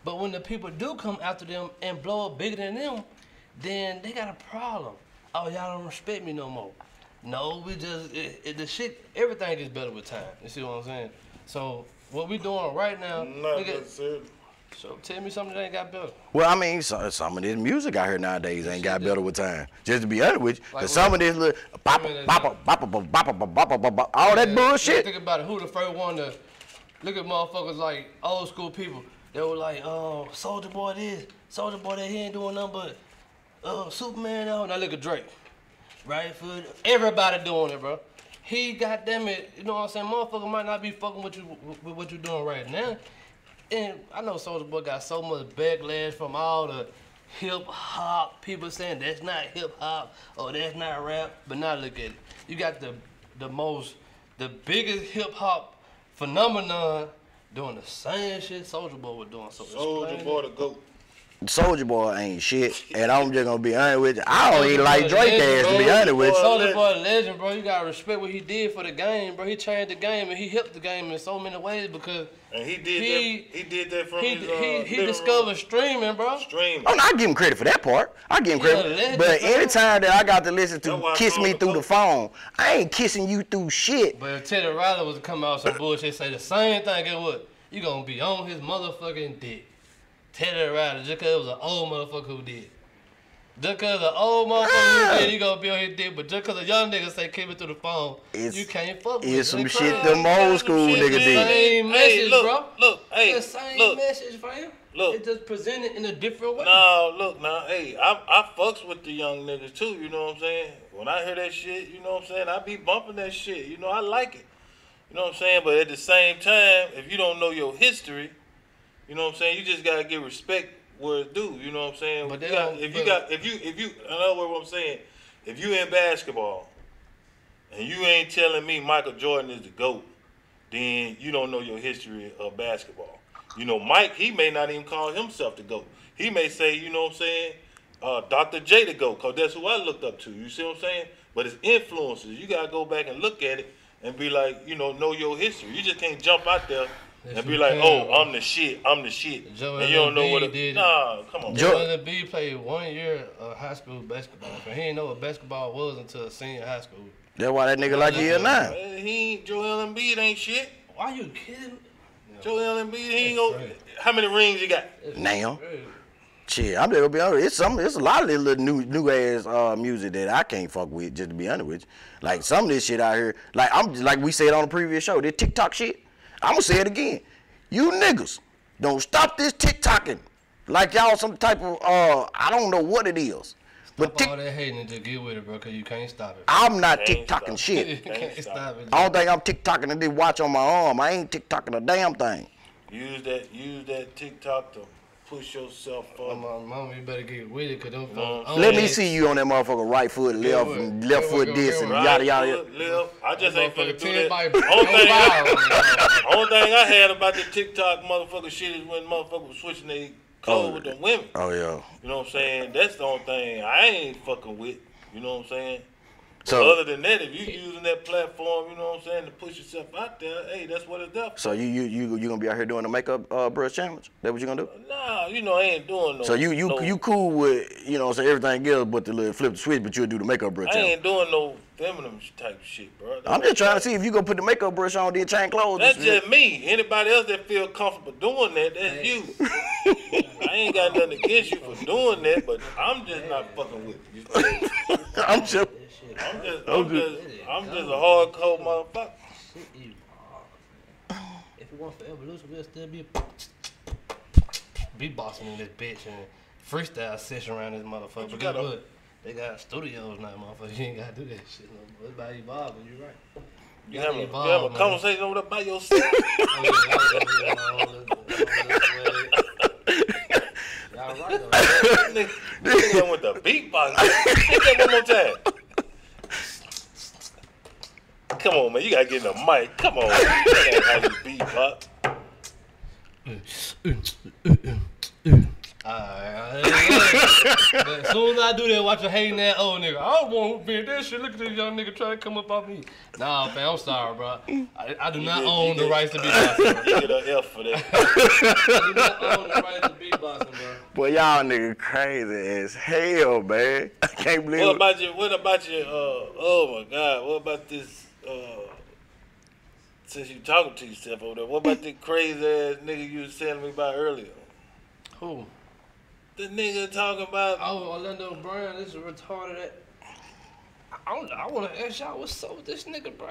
But when the people do come after them and blow up bigger than them, then they got a problem. Oh, y'all don't respect me no more. No, we just the shit. Everything gets better with time. You see what I'm saying? So what we doing right now? Not necessarily. So tell me something that ain't got better. Well, I mean, some of this music out here nowadays ain't got better with time. Just to be honest with you, Like cause some of this little all that bullshit. Think about it. Who the first one to look at motherfuckers like old school people? They were like, Soulja Boy this, Soulja Boy that, he ain't doing nothing but Superman now. Now look at Drake. Right foot. Everybody doing it, bro. He goddamn it, you know what I'm saying? Motherfucker might not be fucking with what you doing right now. And I know Soulja Boy got so much backlash from all the hip hop people saying that's not hip hop or that's not rap. But now look at it. You got the biggest hip hop phenomenon doing the same shit Soulja Boy was doing. So Soulja Boy the GOAT. Soulja Boy ain't shit, and I'm just gonna be honest with you. I don't even like Drake ass, to be honest with you. Soulja Boy a legend, bro. You gotta respect what he did for the game, bro. He changed the game and he helped the game in so many ways because and he did that from his he discovered streaming, bro. Streaming. Oh, no, I give him credit for that part. I give him credit. But anytime that I got to listen to Kiss Me Through the Phone, I ain't kissing you through shit. But if Teddy Riley was to come out some bullshit, say the same thing, guess what? You gonna be on his motherfucking dick. Teddy Riley, just cause it was an old motherfucker who did. Just cause an old motherfucker who did, you gonna be on his dick. But just cause a young nigga say keep it through the phone, you can't fuck with it. It's some shit them old school nigga did. Same message, bro. Look, the same message, fam. Look. It just presented in a different way. No, look, now, hey, I fucks with the young niggas too, you know what I'm saying? When I hear that shit, you know what I'm saying, I be bumping that shit, you know, I like it. You know what I'm saying? But at the same time, if you don't know your history, you know what I'm saying, you just gotta give respect where it's due, you know what I'm saying? But if you in other words what I'm saying, if you in basketball and you ain't telling me Michael Jordan is the GOAT, then you don't know your history of basketball. You know, Mike, he may not even call himself the GOAT. He may say, you know what I'm saying, Dr. J the GOAT, because that's who I looked up to. You see what I'm saying? But it's influences. You got to go back and look at it and be like, you know your history. You just can't jump out there and be like, oh, I'm the shit. And you don't know what it is. Nah, come on. Joel Embiid played 1 year of high school basketball. He didn't know what basketball was until senior high school. That's why that nigga like year 9. Joel Embiid ain't shit. Why you kidding? Joel Embiid, he ain't gonna. How many rings you got? Now. Shit, I'm just gonna be honest. It's a lot of this little new ass music that I can't fuck with, just to be honest with you. Like some of this shit out here, like we said on the previous show, this TikTok shit. I'm gonna say it again. You niggas don't stop this TikToking like y'all some type of I don't know what it is. But all that hating and just get with it, bro, cause you can't stop it. I'm not TikToking shit. You can't stop it. I don't think I'm TikToking and then watch on my arm. I ain't TikToking a damn thing. Use that TikTok to push yourself up. Mama, you better get with it, cause them Let me see you on that motherfucker right foot, left foot this and yada yada. Left. I just ain't finna do that. Only thing I had about the TikTok motherfucker shit is when motherfuckers was switching their clothes with them women. Oh yeah. You know what I'm saying? That's the only thing I ain't fucking with. You know what I'm saying? So but other than that, if you using that platform, you know what I'm saying, to push yourself out there, hey, that's what it's there for. So you gonna be out here doing the makeup brush challenge? That what you gonna do? Nah, you know I ain't doing no. So you cool with everything else but the little flip the switch, but you'll do the makeup brush challenge. I ain't doing no feminine type shit, bro. I'm just trying to see if you gonna put the makeup brush on, then change clothes. That's just me. Anybody else that feel comfortable doing that, that's you. I ain't got nothing against you for doing that, but I'm just not fucking with you. I'm just a hardcore motherfucker. If it weren't for evolution, we'll still be beatboxing in this bitch and freestyle session around this motherfucker. But guess what? They got studios now, motherfucker. You ain't gotta do that shit no more. It's about evolving, you're right. You have a conversation over there by yourself. Y'all right though. Nigga with the beatbox. Hit that one more time. Come on, man. You gotta get in the mic. Come on. That ain't how you beatbox. But as soon as I do that, watch her hating that old nigga. I don't want to be in that shit. Look at this young nigga trying to come up on me. Nah, fam, I'm sorry, bro. I do not own the rights to be boxing, bro. You get an F for that. I do not own the rights to be boxing, bro. Boy, y'all nigga crazy as hell, man. I can't believe What about your, oh my God, what about this, since you talking to yourself over there, what about the crazy ass nigga you was telling me about earlier? Who? The nigga talking about. Oh, Orlando Brown, this is retarded. I want to ask y'all what's up with this nigga, bro.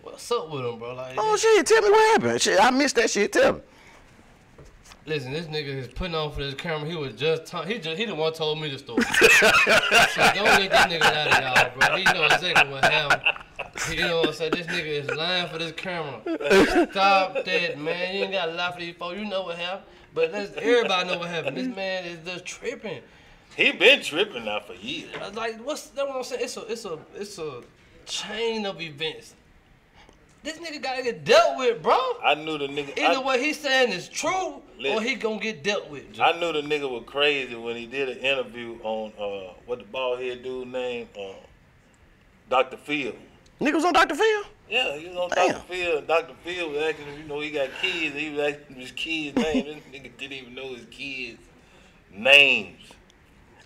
What's up with him, bro? Like, oh, shit, tell me what happened. Shit, I missed that shit, tell me. Listen, this nigga is putting on for this camera. He was just he the one told me the story. So don't let this nigga out of y'all, bro. He know exactly what happened. You know what I'm saying? This nigga is lying for this camera. Stop that, man. You ain't got to lie for these folks. You know what happened. But everybody know what happened. This man is just tripping. He been tripping now for years. Like, that's what I'm saying? It's a chain of events. This nigga gotta get dealt with, bro. I knew the nigga. Either what he's saying is true, or he gonna get dealt with. I knew the nigga was crazy when he did an interview on what the bald head dude named Dr. Phil. Nigga was on Dr. Phil? Yeah, he was on Damn. Dr. Phil. And Dr. Phil was asking him, he got kids. And he was asking his kids' names. This nigga didn't even know his kids' names.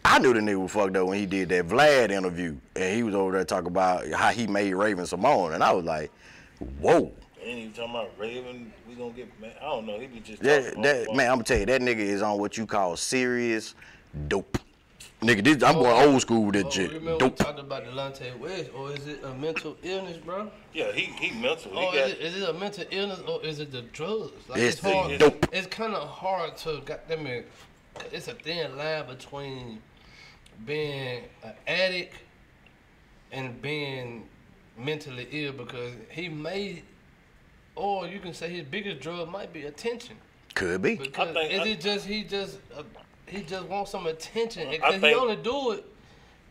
I knew the nigga was fucked up when he did that Vlad interview. And he was over there talking about how he made Raven Simone. And I was like, whoa. Ain't even talking about Raven. We gonna get, man, I don't know. He be just Man, talking I'm gonna tell you, that nigga is on what you call serious dope. Nigga, I'm going old school with that shit. Remember Dope. we talked about Delonte West, or is it a mental illness, bro? Yeah, he mental. Or is it a mental illness, or is it the drugs? Like, It's the hard. dope. It's kind of hard to, goddamn it, it's a thin line between being an addict and being mentally ill, because he may, or you can say his biggest drug might be attention. Could be. Because he just wants some attention, and I he think- only do it.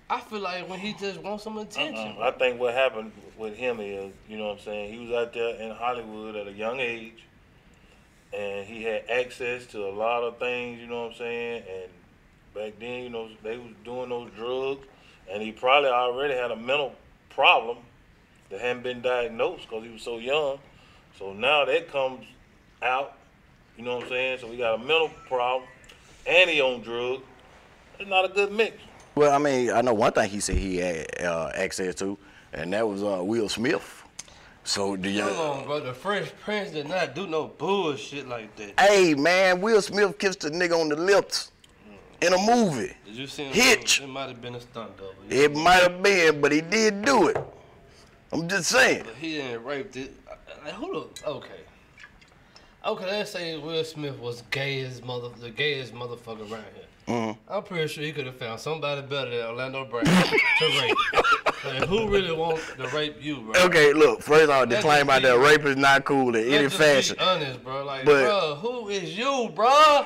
I feel like when he just wants some attention. I think what happened with him is, you know what I'm saying, he was out there in Hollywood at a young age, and he had access to a lot of things, you know what I'm saying, and back then, they was doing those drugs, and he probably already had a mental problem that hadn't been diagnosed because he was so young. So now that comes out, you know what I'm saying, so he got a mental problem, and he on drugs. It's not a good mix. Well, I mean, I know one thing he said he had access to, and that was Will Smith. So do you? Hold on, bro. The Fresh Prince did not do no bullshit like that. Hey, man, Will Smith kissed a nigga on the lips in a movie. Did you see him? Hitch. It might have been a stunt double. It might have been, but he did do it. I'm just saying. But he didn't rape it. Like, okay. Okay, let's say Will Smith was the gayest motherfucker around here. Mm-hmm. I'm pretty sure he could have found somebody better than Orlando Brown to rape. Like, who really wants to rape you, bro? Okay, look, first off, the Let's claim just about be- that rape is not cool in any Let's just fashion. be honest, bro. Like, But- bro, who is you, bro?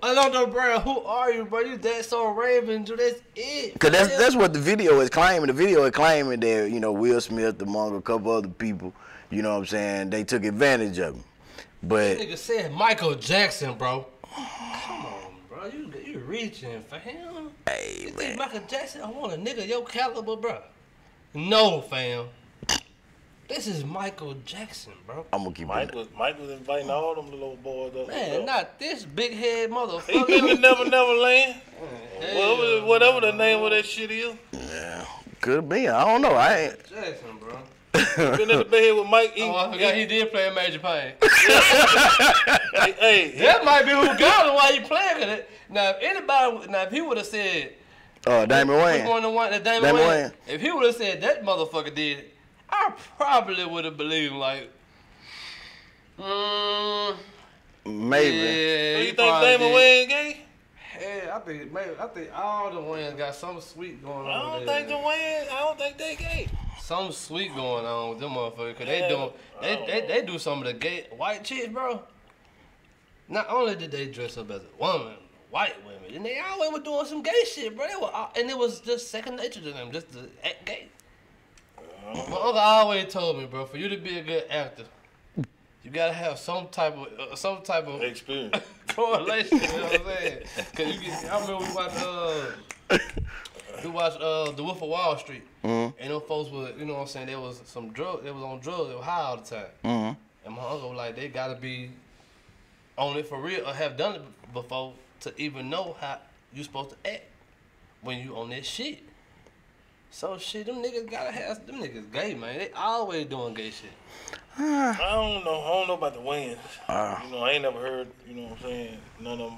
Orlando Brown, who are you, bro? You that so Raven, dude, that's it. Cause that's what the video is claiming. The video is claiming that, Will Smith, among a couple other people, you know what I'm saying, they took advantage of him. But Nigga said Michael Jackson, bro. Come on, bro. You reaching for him? hey, You think man. Michael Jackson? I want a nigga your caliber, bro. No, fam. This is Michael Jackson, bro. I'm gonna keep Mike it. was inviting all them little boys up. Man, not this big head He motherfucker. been to Never Land. Hell, Whatever the name of that shit is. Yeah, could have been. I don't know. I ain't. Jackson, bro. Been in the bed with Mike. Oh, I forgot he did play Major Pain. Hey, That might be who got him while he playing it. Now, if he would have said, Damon which one Wayne. the one that Damon Damon Wayne, Wayne. if he would have said that motherfucker did it, I probably would have believed him, like, Maybe. yeah, do he you think probably Damon did. Wayne gay? Hell, I think all the Wayans got something sweet going on. I with don't think they gay. Something sweet going on with them motherfuckers, cause they Yeah, do I don't they do some of the gay white chicks, bro. Not only did they dress up as a woman, white women, and they always were doing some gay shit, bro. And it was just second nature to them, just to act gay. My uncle always told me, bro, for you to be a good actor, you gotta have some type of Experience. correlation. You know what I'm saying? Cause I remember we watched The Wolf of Wall Street, and them folks were, you know what I'm saying, there was some drug, they was on drugs, they were high all the time. And my uncle was like, they gotta be on it for real or have done it before to even know how you supposed to act when you on that shit. So shit, them niggas gotta have, them niggas gay, man. They always doing gay shit. I don't know about the Wayans. You know, I ain't never heard, you know what I'm saying, none of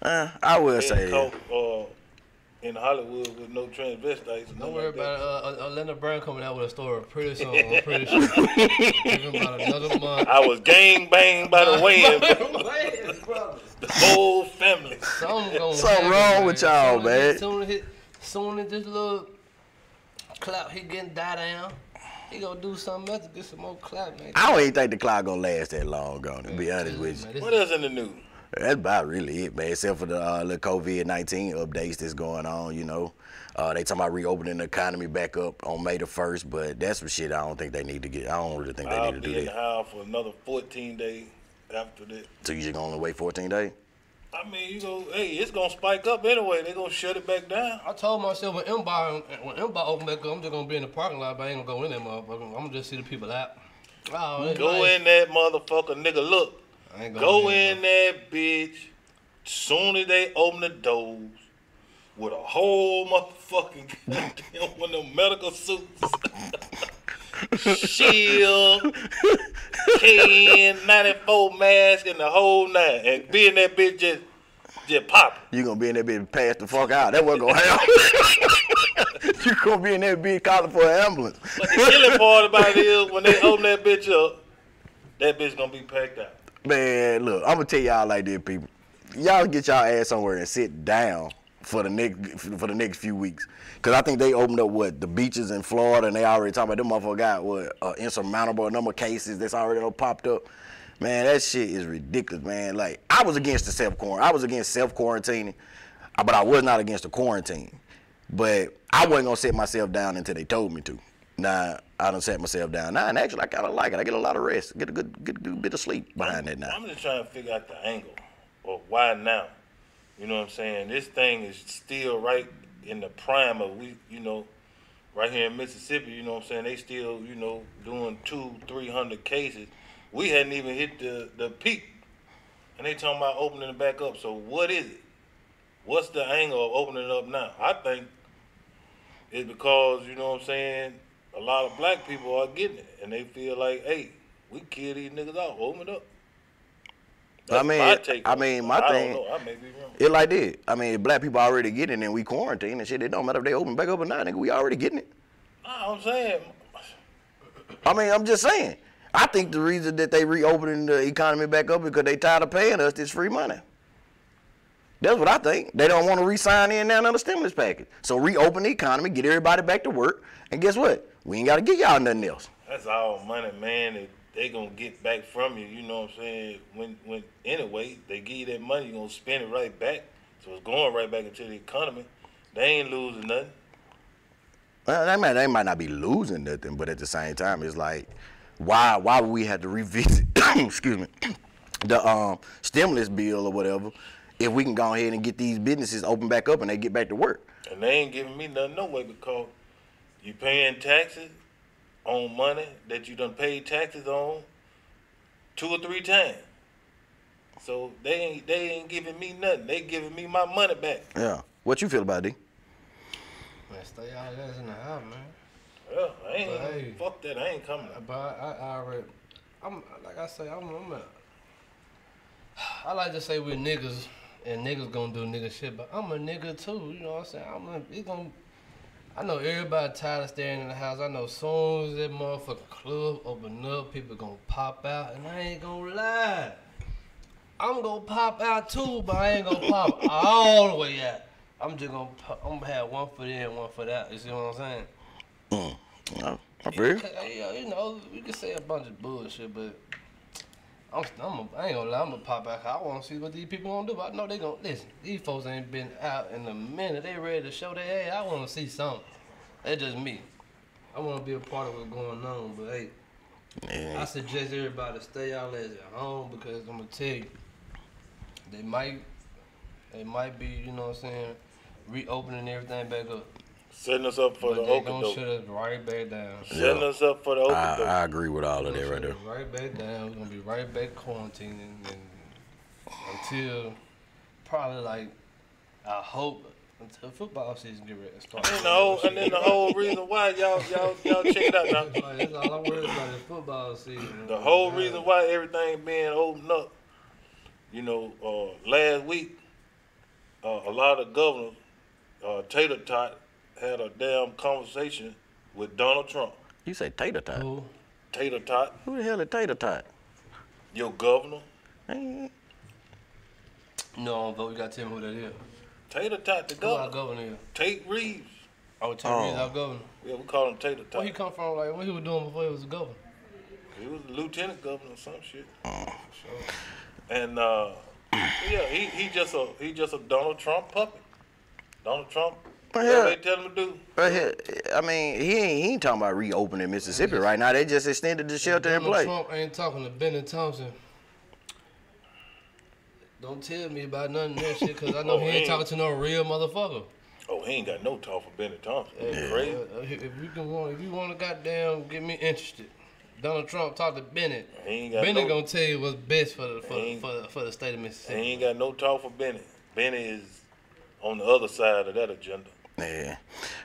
them. I will say caught, in Hollywood with no transvestites. Don't worry about it. Atlanta Brown coming out with a story pretty soon. I'm pretty sure. Give him about another month. I was gang banged by the Wayans. The whole family. Something wrong with y'all, man. Soon as this little clap, he getting die down. He gonna do something else to get some more clap, man. I don't even think the clock gonna last that long, to be honest with you. What else in the news? That's about really it, man, except for the little COVID-19 updates that's going on, you know. They talking about reopening the economy back up on May the 1st, but that's some shit I don't think they need to get. I don't really think they need to do that. I'll be in the house for another 14 days after that. So you just gonna only wait 14 days? I mean, you go, hey, it's gonna spike up anyway. They gonna shut it back down. I told myself when M-Bar open back up, I'm just gonna be in the parking lot, but I ain't gonna go in there, motherfucker. I'm gonna just see the people out. Oh, go nice. in that motherfucker, nigga. Look, go in that bitch. Soon as they open the doors with a whole motherfucking goddamn one of them medical suits, shield, KN94 mask, and the whole nine, and be in that bitch just popping. You gonna be in that bitch pass the fuck out. That wasn't gonna happen. You gonna be in that bitch calling for an ambulance. But the killing part about it is when they open that bitch up, that bitch gonna be packed out. Man, look, I'm gonna tell y'all like this, people. Y'all get y'all ass somewhere and sit down for the next few weeks. Cause I think they opened up the beaches in Florida, and they already talking about them motherfuckers got insurmountable number of cases that's already popped up. Man, that shit is ridiculous, man. Like, I was against the self-quarantine. I was against self-quarantining, but I was not against the quarantine. But I wasn't gonna set myself down until they told me to. Now, I done set myself down now, and actually I kinda like it. I get a lot of rest, get a good bit of sleep behind that now. I'm just trying to figure out the angle. Or why now? You know what I'm saying? This thing is still right in the prime of right here in Mississippi, you know what I'm saying? They still, doing 200-300 cases. We hadn't even hit the peak. And they talking about opening it back up. So what is it? What's the angle of opening it up now? I think it's because, you know what I'm saying, a lot of black people are getting it. And they feel like, hey, we kill these niggas off, open it up. That's my thing, I may be wrong. It like this. I mean, if black people already getting it and we quarantine and shit, it don't matter if they open back up or not, nigga, we already getting it. I'm saying. I mean, I'm just saying. I think the reason that they reopening the economy back up is because they tired of paying us this free money. That's what I think. They don't want to re-sign in now another stimulus package. So reopen the economy, get everybody back to work, and guess what? We ain't got to give y'all nothing else. That's all money, man. They gonna get back from you, you know what I'm saying? When anyway, they give you that money, you gonna spend it right back. So it's going right back into the economy. They ain't losing nothing. Well, they might not be losing nothing, but at the same time, it's like, why would we have to revisit, excuse me, the stimulus bill or whatever, if we can go ahead and get these businesses open back up and they get back to work? And they ain't giving me nothing no way because you paying taxes on money that you done paid taxes on 2 or 3 times. So they ain't giving me nothing. They giving me my money back. Yeah. What you feel about it, D? Man, stay out of that in the house, man. Yeah, fuck that. I ain't coming. But I like to say we're niggas and niggas gonna do nigga shit, but I'm a nigga too. You know what I'm saying? I know everybody tired of staying in the house. I know soon as that motherfucking club open up, people gonna pop out, and I ain't gonna lie. I'm gonna pop out too, but I ain't gonna pop all the way out. I'm gonna have one foot in, one foot out. You see what I'm saying? No, I feel. You know, we can say a bunch of bullshit, but I ain't gonna lie. I'm gonna pop out. I want to see what these people gonna do. But I know they gonna listen. These folks ain't been out in a minute. They ready to show their ass. I want to see something. That's just me. I want to be a part of what's going on. But hey, I suggest everybody stay out at home because I'm gonna tell you, They might be, you know what I'm saying, reopening everything back up. Setting us up for But the they okie gonna doke. shut us right back down. Setting us up for the okie doke. I agree with all of that right there. Right back down. We're gonna be right back quarantining and until probably like I hope until football season get ready to start. And then the whole reason why y'all check it out now. That's all I'm worried about is football season. The whole reason why everything being opened up, last week, a lot of governors, Tater Tot, had a damn conversation with Donald Trump. You say Tater Tot? Who? Tater Tot, Who the hell is Tater Tot? your governor. No, but we gotta tell me who that is. Tater Tot, the Who our governor. governor is? Tate Reeves. Oh, Terry is our governor. Yeah, we call him Tater Tot. Where he come from? Like what he was doing before he was a governor? He was a lieutenant governor or some shit. And he just a Donald Trump puppet. Donald Trump. Whatever they tell him to do. I mean, he ain't talking about reopening Mississippi right now. They just extended the shelter in place. Trump ain't talking to Benny Thompson. Don't tell me about none of that shit, cause I know he ain't talking to no real motherfucker. Oh, he ain't got no talk for Benny Thompson. Crazy. If you want to goddamn get me interested, Donald Trump talk to Bennett. Benny Gonna tell you what's best for the state of Mississippi. He ain't got no talk for Benny. Benny is on the other side of that agenda. Yeah,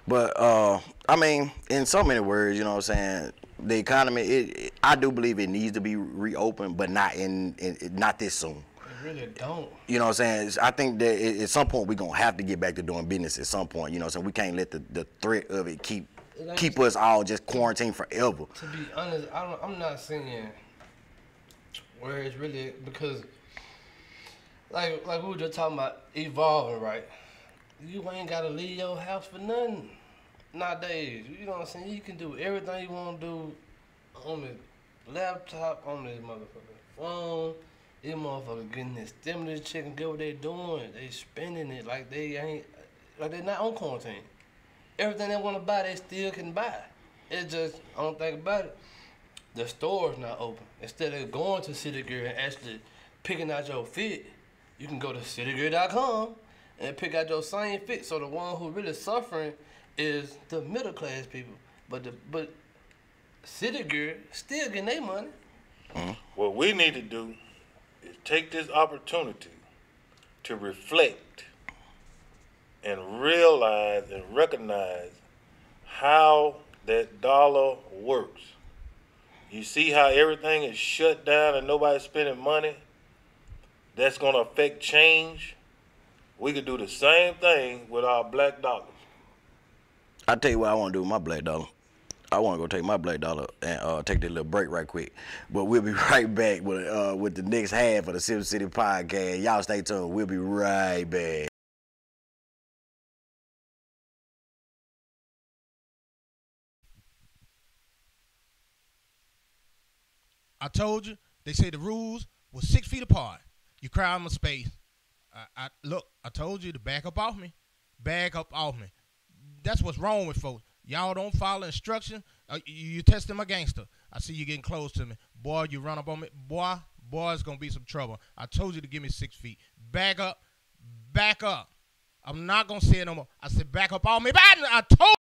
but I mean, in so many words, you know what I'm saying. The economy, I do believe it needs to be reopened, but not not this soon. Really don't. You know what I'm saying? I think that at some point we're going to have to get back to doing business at some point. You know what I'm saying? We can't let the threat of it keep us all just quarantined forever. To be honest, I'm not saying where it's really, because like we were just talking about evolving, right? You ain't got to leave your house for nothing nowadays. You know what I'm saying? You can do everything you want to do on the laptop, on this motherfucking phone. These motherfuckers getting this stimulus check and get what they doing. They spending it like they not on quarantine. Everything they want to buy, they still can buy. It's just, I don't think about it. The store's not open. Instead of going to City Gear and actually picking out your fit, you can go to citygear.com and pick out your same fit. So the one who really suffering is the middle class people. But City Gear still getting their money. What we need to do is take this opportunity to reflect and realize and recognize how that dollar works. You see how everything is shut down and nobody's spending money? That's going to affect change. We could do the same thing with our black dollars. I'll tell you what I want to do with my black dollar. I want to go take my black dollar and take that little break right quick. But we'll be right back with the next half of the Sipp City podcast. Y'all stay tuned. We'll be right back. I told you, they say the rules were 6 feet apart. You crowd my space. Look, I told you to back up off me. Back up off me. That's what's wrong with folks. Y'all don't follow instructions. You testing my gangster. I see you getting close to me. Boy, you run up on me. Boy, it's going to be some trouble. I told you to give me 6 feet. Back up. Back up. I'm not going to say it no more. I said back up on me. I told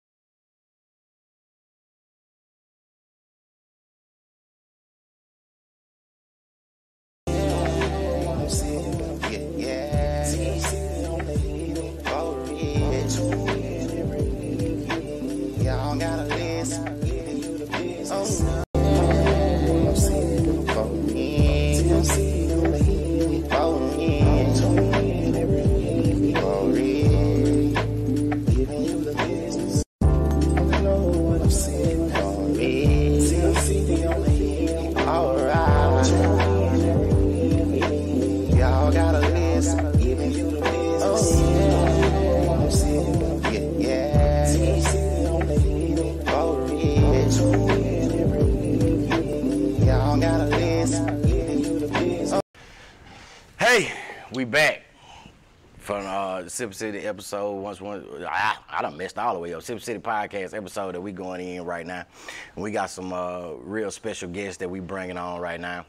Hey, we back from the Sipp City episode. I done messed all the way up. Sipp City podcast episode that we going in right now. And we got some real special guests that we bringing on right now.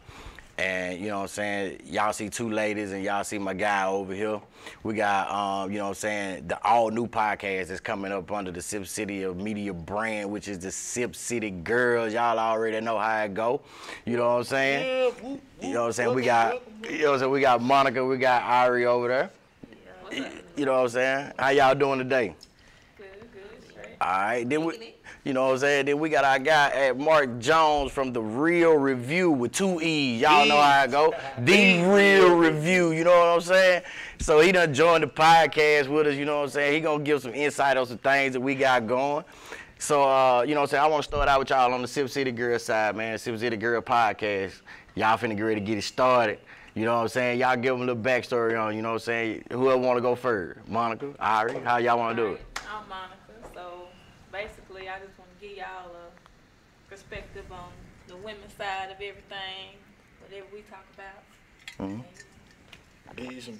And you know what I'm saying, y'all see two ladies and y'all see my guy over here. We got you know what I'm saying, the all new podcast that's coming up under the Sipp City of Media brand, which is the Sipp City Girls. Y'all already know how it go. You know what I'm saying? Yeah, You know what I'm saying? We got we got Monica, we got Ari over there. You know what I'm saying? How y'all doing today? Good, straight. All right, then you know what I'm saying? Then we got our guy at Marc Jones from The Real Review with 2 E's. Y'all know how it go. The Real Review, you know what I'm saying? So he done joined the podcast with us, you know what I'm saying? He gonna give some insight on some things that we got going. So, you know what I'm saying? I want to start out with y'all on the Sipp City Girl side, man. Sipp City Girl podcast. Y'all finna get ready to get it started. You know what I'm saying? Y'all give them a little backstory on, you know what I'm saying? Whoever want to go first? Monica, Ari, how y'all want to do it? I'm Monica. So basically, I just want to give y'all a perspective on the women's side of everything, whatever we talk about. Mm-hmm. Give you some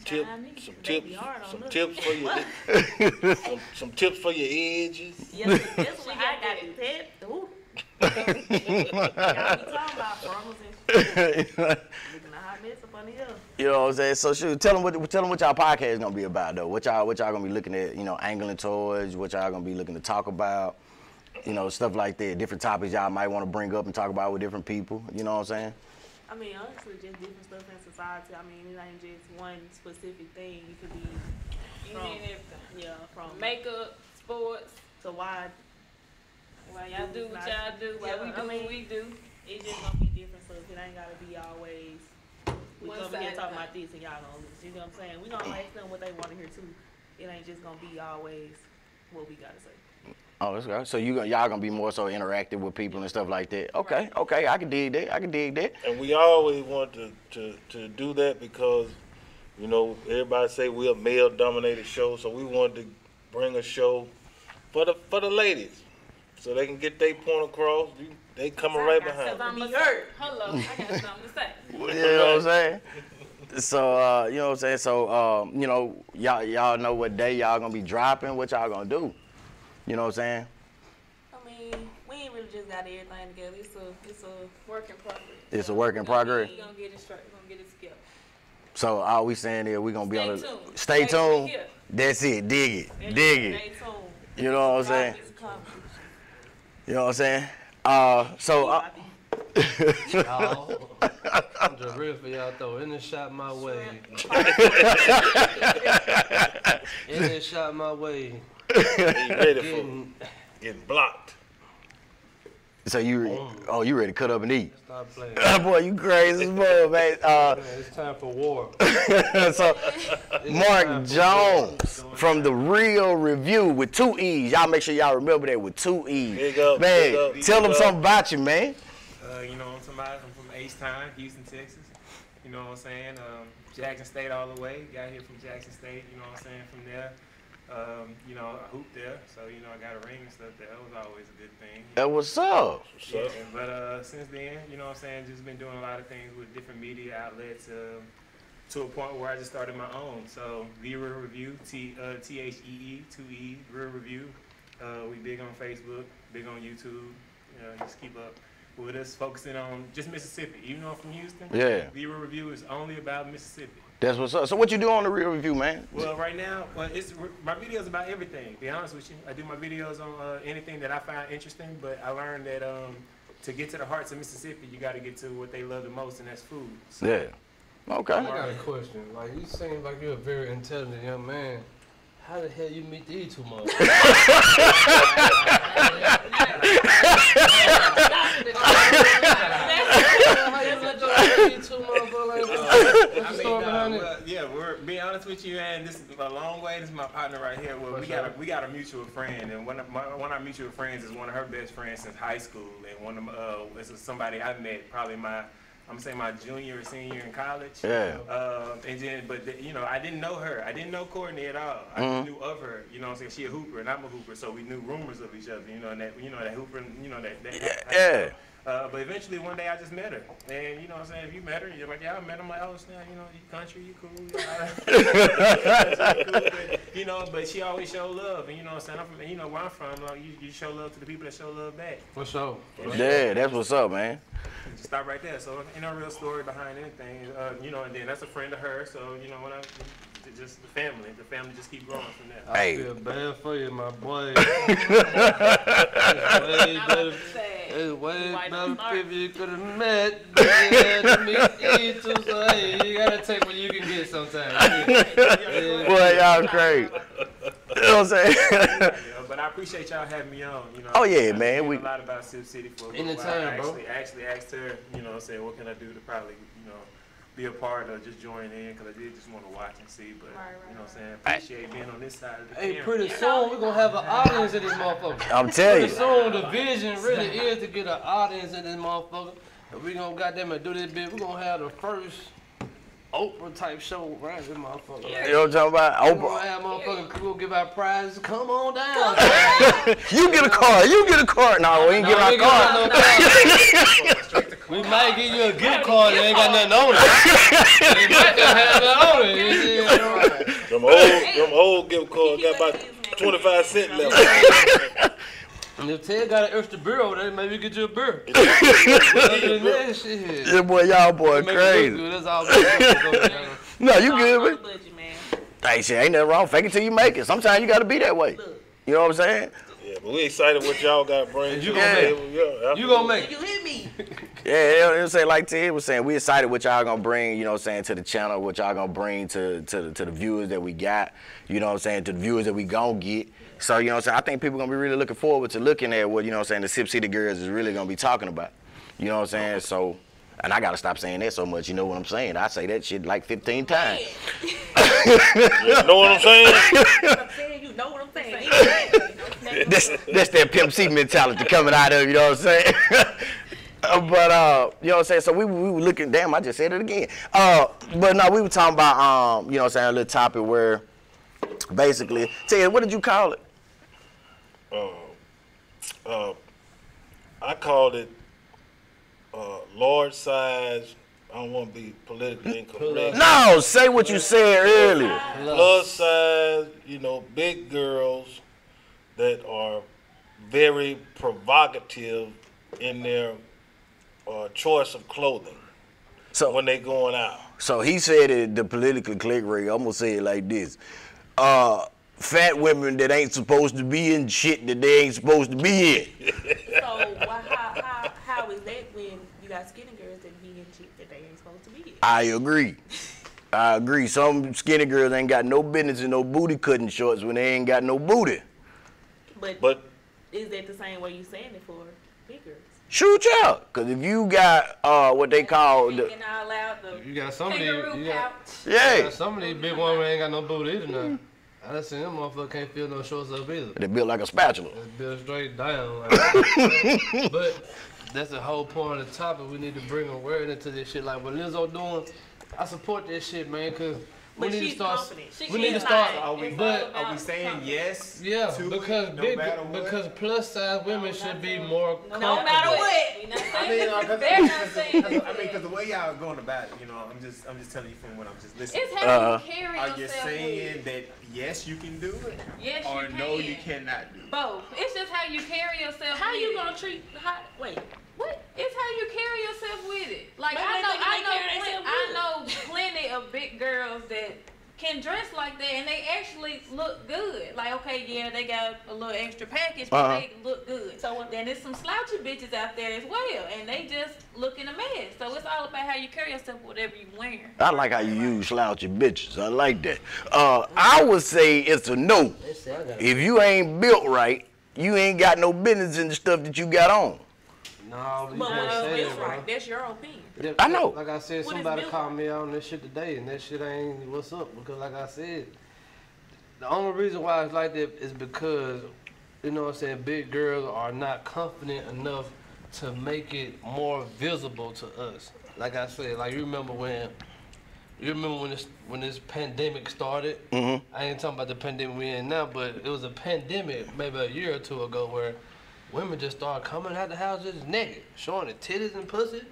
tips for your edges. Yes, that's what I got to tip. Ooh. Y'all be talking about frogs and shit. Looking a hot mess up on the hill. You know what I'm saying? So shoot, tell them what y'all podcast is gonna be about though. What y'all gonna be looking at, you know, angling towards, what y'all gonna be looking to talk about, you know, stuff like that. Different topics y'all might want to bring up and talk about with different people. You know what I'm saying? I mean, honestly, just different stuff in society. I mean, it ain't just one specific thing. It could be from Makeup, sports. to why. Why y'all do what y'all do, why we do what we do. It's just gonna be different stuff. It ain't gotta be always. We One come side here talking thing. about this and y'all gonna listen. You know what I'm saying? We gonna ask them what they want to hear too. It ain't just gonna be always what we gotta say. Oh, that's right. So y'all gonna be more so interactive with people and stuff like that. Okay, okay, I can dig that. And we always want to do that because, you know, everybody say we're a male-dominated show, so we wanted to bring a show for the ladies, so they can get their point across. They coming right behind. Hello, I got something to say. You know what I'm saying? So, you know what I'm saying? So, you know, y'all know what day y'all gonna be dropping, what y'all gonna do. You know what I'm saying? I mean, we ain't really just got everything together. It's a Work in progress. It's a work in progress. We gonna get it straight. We gonna get it together. So all we saying is we gonna be Stay on the tuned. stay tuned. Here. That's it. Dig it. Stay tuned. You know what I'm saying? It's a competition. You know what I'm saying? Y'all, I'm just ready for y'all to throw any shot my way. Any shot my way. You ready for getting blocked? So you ready to cut up and eat? Stop playing. Boy, you crazy as fuck, man. It's time for war. So Marc Jones from The Real Review with 2 E's. Y'all make sure y'all remember that with 2 E's. Big up, man, big up, tell big them up. something about you, man. You know, I'm from H-Town, Houston, Texas. You know what I'm saying? Jackson State all the way. Got here from Jackson State, you know what I'm saying? From there, you know, I hooped there. So, you know, I got a ring and stuff there. That was always a good thing. That what's up? Yeah, but since then, you know what I'm saying, just been doing a lot of things with different media outlets to a point where I just started my own. So, The Real Review, T-H-E-E, 2 E, Real Review. We big on Facebook, big on YouTube. Just keep up with us, focusing on just Mississippi. Even though I'm from Houston, Yeah. The Real Review is only about Mississippi. That's what's up. So what you do on The Real Review, man? Well, right now, it's my videos about everything. To be honest with you, I do my videos on anything that I find interesting. But I learned that to get to the hearts of Mississippi, you got to get to what they love the most, and that's food. So, Yeah. Okay. I got a question. Like, you seem like you're a very intelligent young man. How the hell you meet these two motherfuckers? We're being honest with you, and this is a long way. This is my partner right here. Well, we got a mutual friend, and one of our mutual friends is one of her best friends since high school, and one of this is somebody I met probably I'm saying my junior or senior in college. Yeah. You know, I didn't know her. I didn't know Courtney at all. I just knew of her. You know what I'm saying? She a hooper and I'm a hooper, so we knew rumors of each other. You know, and that hooper, and you know that. Yeah. But eventually one day I just met her. And you know what I'm saying, if you met her, you're like, yeah, I met her. I'm like, oh, snap, you know, you country, you cool. You know, but she always showed love. And you know what I'm saying, you know where I'm from, like, you show love to the people that show love back. For sure. Yeah, that's what's up, man. Just stop right there. So, ain't no real story behind anything. You know, and then that's a friend of hers. So, you know, just the family just keep growing from there. I Hey. feel bad for you, my boy. It's way better if you could have met. Me too, so hey, you gotta take what you can get sometimes. Boy, y'all crazy. You know what I'm saying? But I appreciate y'all having me on. You know, Oh, yeah, I man, learned we- a lot about Sipp City for a little Anytime, while. bro. I actually asked her, you know, saying what can I do to probably, you know, be a part of just join in, because I did just want to watch and see. But you know what I'm saying, appreciate being on this side of the Hey, camera. pretty soon we're gonna have an audience in this motherfucker. I'm telling Pretty you. soon the vision really is to get an audience in this motherfucker. And we gonna goddamn it do this bit. We're gonna have the first Oprah type show right here, motherfucker. You know what I'm talking about? We're gonna Oprah. have motherfuckers we'll give out prizes. Come on down. You get a card. You get a card. No, we ain't get our card. We might give you a gift card that ain't got nothing on it. They might not have that on it. Them old gift cards got about 25 cents left. And if Ted got an extra beer over there, maybe get you a beer. Other than that shit. Yeah, boy, y'all boy Make it look crazy. good. That's all good. No, you good, on man. the budget, man. Hey, shit, ain't nothing wrong. Fake it till you make it. Sometimes you gotta be that way. Look, You know what I'm saying? Yeah, but we excited what y'all got to bring. You to gonna the make table. Yeah, You gonna make you it. hit me. Yeah, it was saying like Ted was saying, we excited what y'all gonna bring, you know what I'm saying, to the channel, what y'all gonna bring to the viewers that we got, you know what I'm saying, to the viewers that we gonna get. So, you know what I'm saying, I think people gonna be really looking forward to looking at what, you know what I'm saying, the Sipp City girls is really gonna be talking about. You know what I'm saying? So, and I gotta stop saying that so much, you know what I'm saying? I say that shit like 15 times. You know what I'm saying? I'm saying, you know what I'm saying. That's that Pimp C mentality coming out of, you know what I'm saying? But, you know what I'm saying? So we were looking, damn, I just said it again. But no, we were talking about, you know what I'm saying, a little topic where basically, Ted, what did you call it? I called it large size. I don't want to be politically incorrect. No, say what you said earlier. Plus size, you know, big girls that are very provocative in their choice of clothing So, when they going out. so he said it the politically correct way. I'm gonna say it like this: fat women that ain't supposed to be in shit that they ain't supposed to be in. So how is that when you got skinny girls that be in shit that they ain't supposed to be in? I agree. Some skinny girls ain't got no business in no booty cutting shorts when they ain't got no booty. But is that the same way you saying it for big girls? Shoot y'all, cause if you got what they call the Thinking out loud, the You got some of these, kangaroo you got, pouch. you yeah, got some of these big women ain't got no booty either now. I done seen them motherfuckers can't feel no shorts up either. they built like a spatula. It's built straight down. Like, but that's the whole point of the topic. We need to bring awareness to this shit. Like what Lizzo doing, I support this shit, man, cause we But need to she's start. confident. We need to start. Are we, But are we saying yes? yeah, to because it, no big, matter what? because plus size women should be more No comfortable. matter what. We not I saying mean, they're not saying I mean, because the way y'all are going about it, you know, I'm just telling you from what I'm just listening. It's how you carry Are you yourself saying with. that yes, you can do it, Yes, or you can. no, you cannot do it? Both. It's just how you carry yourself. How with you it. gonna treat? Wait, what? It's how you carry yourself with it. Like Maybe I they know, think I they know, carry themselves I good. know plenty of big girls that can dress like that and they actually look good. Like okay, yeah, they got a little extra package, but they look good. So then there's some slouchy bitches out there as well, and they just looking a mess. So it's all about how you carry yourself, whatever you wear. I like how you use slouchy bitches. I like that. I would say it's a no. If you ain't built right, you ain't got no business in the stuff that you got on. No, you But can't say it's that, bro. right. That's your opinion. I know. Like I said, What is somebody built called me out on this shit today, and that shit ain't what's up. Because like I said, the only reason why it's like that is because, you know what I'm saying, big girls are not confident enough to make it more visible to us. Like I said, like you remember when this pandemic started? I ain't talking about the pandemic we in now, but it was a pandemic maybe a year or two ago where women just start coming out the house just naked, showing the titties and pussy.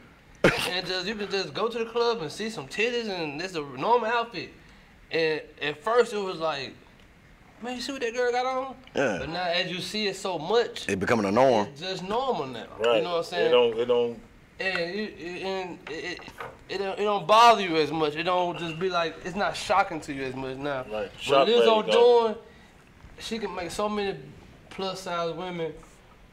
And just you can just go to the club and see some titties and it's a normal outfit. And at first it was like, man, you see what that girl got on? Yeah. But now as you see it so much, It's becoming a norm. it's just normal now. Right. You know what I'm saying? It don't. And it don't bother you as much. It don't just be like, it's not shocking to you as much now. Right. What Shock Lizzo value gone. doing, she can make so many plus size women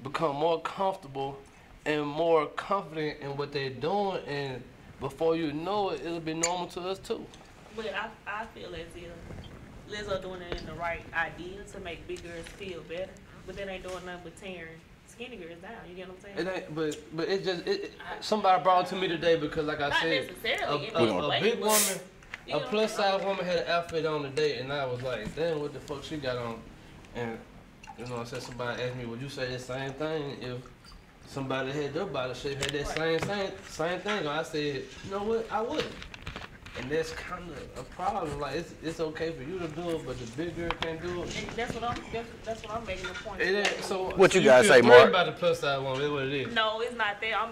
become more comfortable and more confident in what they're doing, and before you know it, it'll be normal to us too. But I feel as if Lizzo doing it in the right idea to make big girls feel better, but that ain't doing nothing but tearing skinny girls down. You get what I'm saying? It ain't, but it just somebody brought it to me today because, like I Not said, necessarily. a big woman, You a know plus what I'm size woman had an outfit on today, and I was like, damn, what the fuck she got on? And you know, I said somebody asked me, would you say the same thing if somebody had your body shape had that same thing? I said, you know what, I wouldn't. And that's kind of a problem. Like it's okay for you to do it, but the big girl can't do it. And that's what I'm making the point. It ain't, so What you so gotta feel say, great Mark? about the plus size woman? That's what it is. No, it's not that.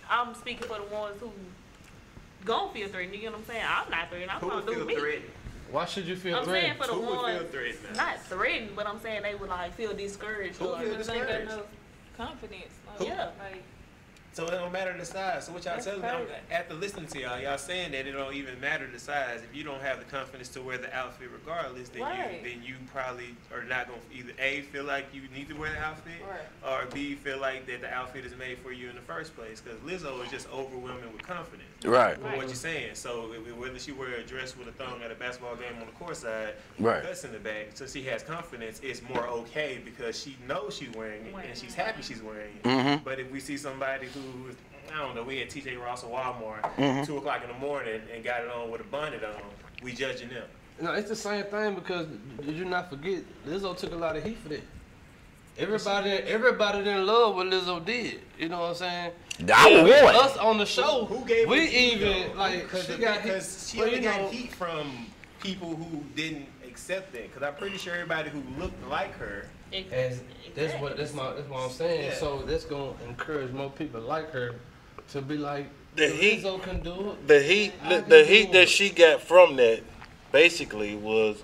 I'm speaking for the ones who gon' feel threatened. You get what I'm saying? I'm not threatened. I'm Who gonna would do feel me. threatened? Why should you feel I'm saying threatened? for the Who would ones feel threatened? not threatened, but I'm saying they would like feel discouraged. Who or- feel Because they ain't got discouraged? enough confidence. Yeah. Like, So it don't matter the size. So what y'all That's telling me, crazy. after listening to y'all saying that it don't even matter the size. If you don't have the confidence to wear the outfit regardless, then Right. you probably are not gonna either A, feel like you need to wear the outfit, Right. or B, feel like that the outfit is made for you in the first place. Because Lizzo is just overwhelming with confidence. Right. For what you're saying. So whether she wear a dress with a thong at a basketball game on the court side, Right. cuts in the back, so she has confidence, it's more okay because she knows she's wearing it and she's happy she's wearing it. Mhm. But if we see somebody who, I don't know, we had TJ Ross or Walmart, Mhm. 2 o'clock in the morning and got it on with a bonnet on, we judging them. No, it's the same thing because did you not forget Lizzo took a lot of heat for that. Everybody didn't love what Lizzo did. You know what I'm saying? I would. Us on the show, Who gave we her heat, even though? like Because she got heat. she Well, only you got know, heat from people who didn't accept that. Because I'm pretty sure everybody who looked like her. and that's what I'm saying. Yeah. So that's gonna encourage more people like her to be like, The if heat- Lizzo can do it. The heat, I can the do heat it. that she got from that, basically was,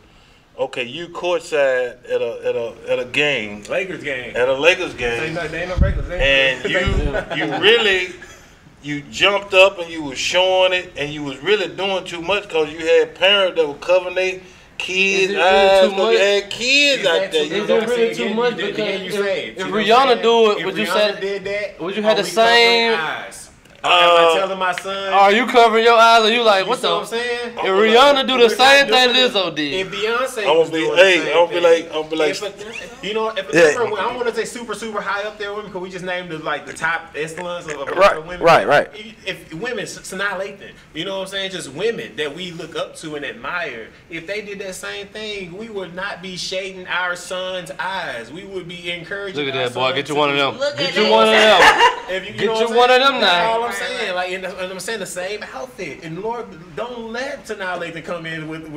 okay, you courtside at a game, Lakers game. at a Lakers They game, ain't no regulars. and you really, you jumped up and you was showing it, and you was really doing too much because you had parents that were covering their kids' Is it really eyes too because you much? had kids out there. Is You it know? really too much? Because if Rihanna do it, would you say? did that? Would you have are the we covering same- eyes? Am I telling my son? Are you covering your eyes? Or you like You what see what I'm the? saying? If Rihanna do the We're same not thing doing Lizzo it. did, If Beyonce I'm was gonna be, doing the hey, same I'm gonna be thing. like, I'm gonna be like, You know, if Yeah. I don't want to say super high up there women, because we just named the top echelons of Right, women. right. If women, Sanaa Lathan, you know what I'm saying? Just women that we look up to and admire. If they did that same thing, we would not be shading our sons' eyes. We would be encouraging. look at our that boy. sons Get you to one of do- them. Look Get at you that. one of them. If you Get know you what one I'm of them saying? That's now. all I'm saying. Like, and I'm saying the same outfit. And Lord, don't let Sanaa Lathan come in with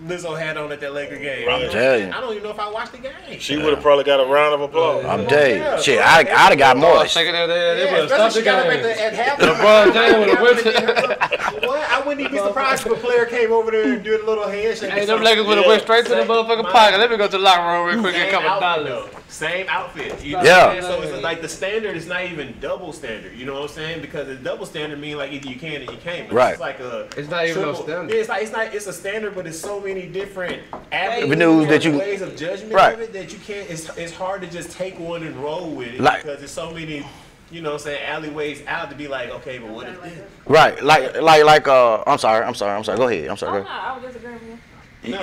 Lizzo had on at that Laker game. I'm You know what telling saying? you. I don't even know if I watched the game. she would have probably got a round of applause. I'm telling you. Shit, I'd have got Oh, moist. shaking that ass. They Yeah, would stop especially the she got up game. at LeBron James halftime. would have went. What? I wouldn't even be surprised if a player came over there and did a little handshake. Hey, or them something. Lakers would have went straight to the Same- motherfucking my- pocket. Let me go to the locker room real quick and Same a couple outfit, dollars. though. Same outfit. You know Yeah. what I'm saying? So it's like the standard is not even double standard. You know what I'm saying? Because the double standard mean like either you can or you can't. But Right. It's like a. It's not even no triple- standard. Yeah, it's not. It's a standard, but it's so many different Avenues that you- ways of judgment Right. of it that you can't. It's hard to just take one and roll with it Like- because there's so many. You know what I'm saying, alleyways out to be like, okay, but what is this? Right, I'm sorry. Go ahead. I'm sorry. oh, Go no, ahead. I was just agreeing with you. Okay.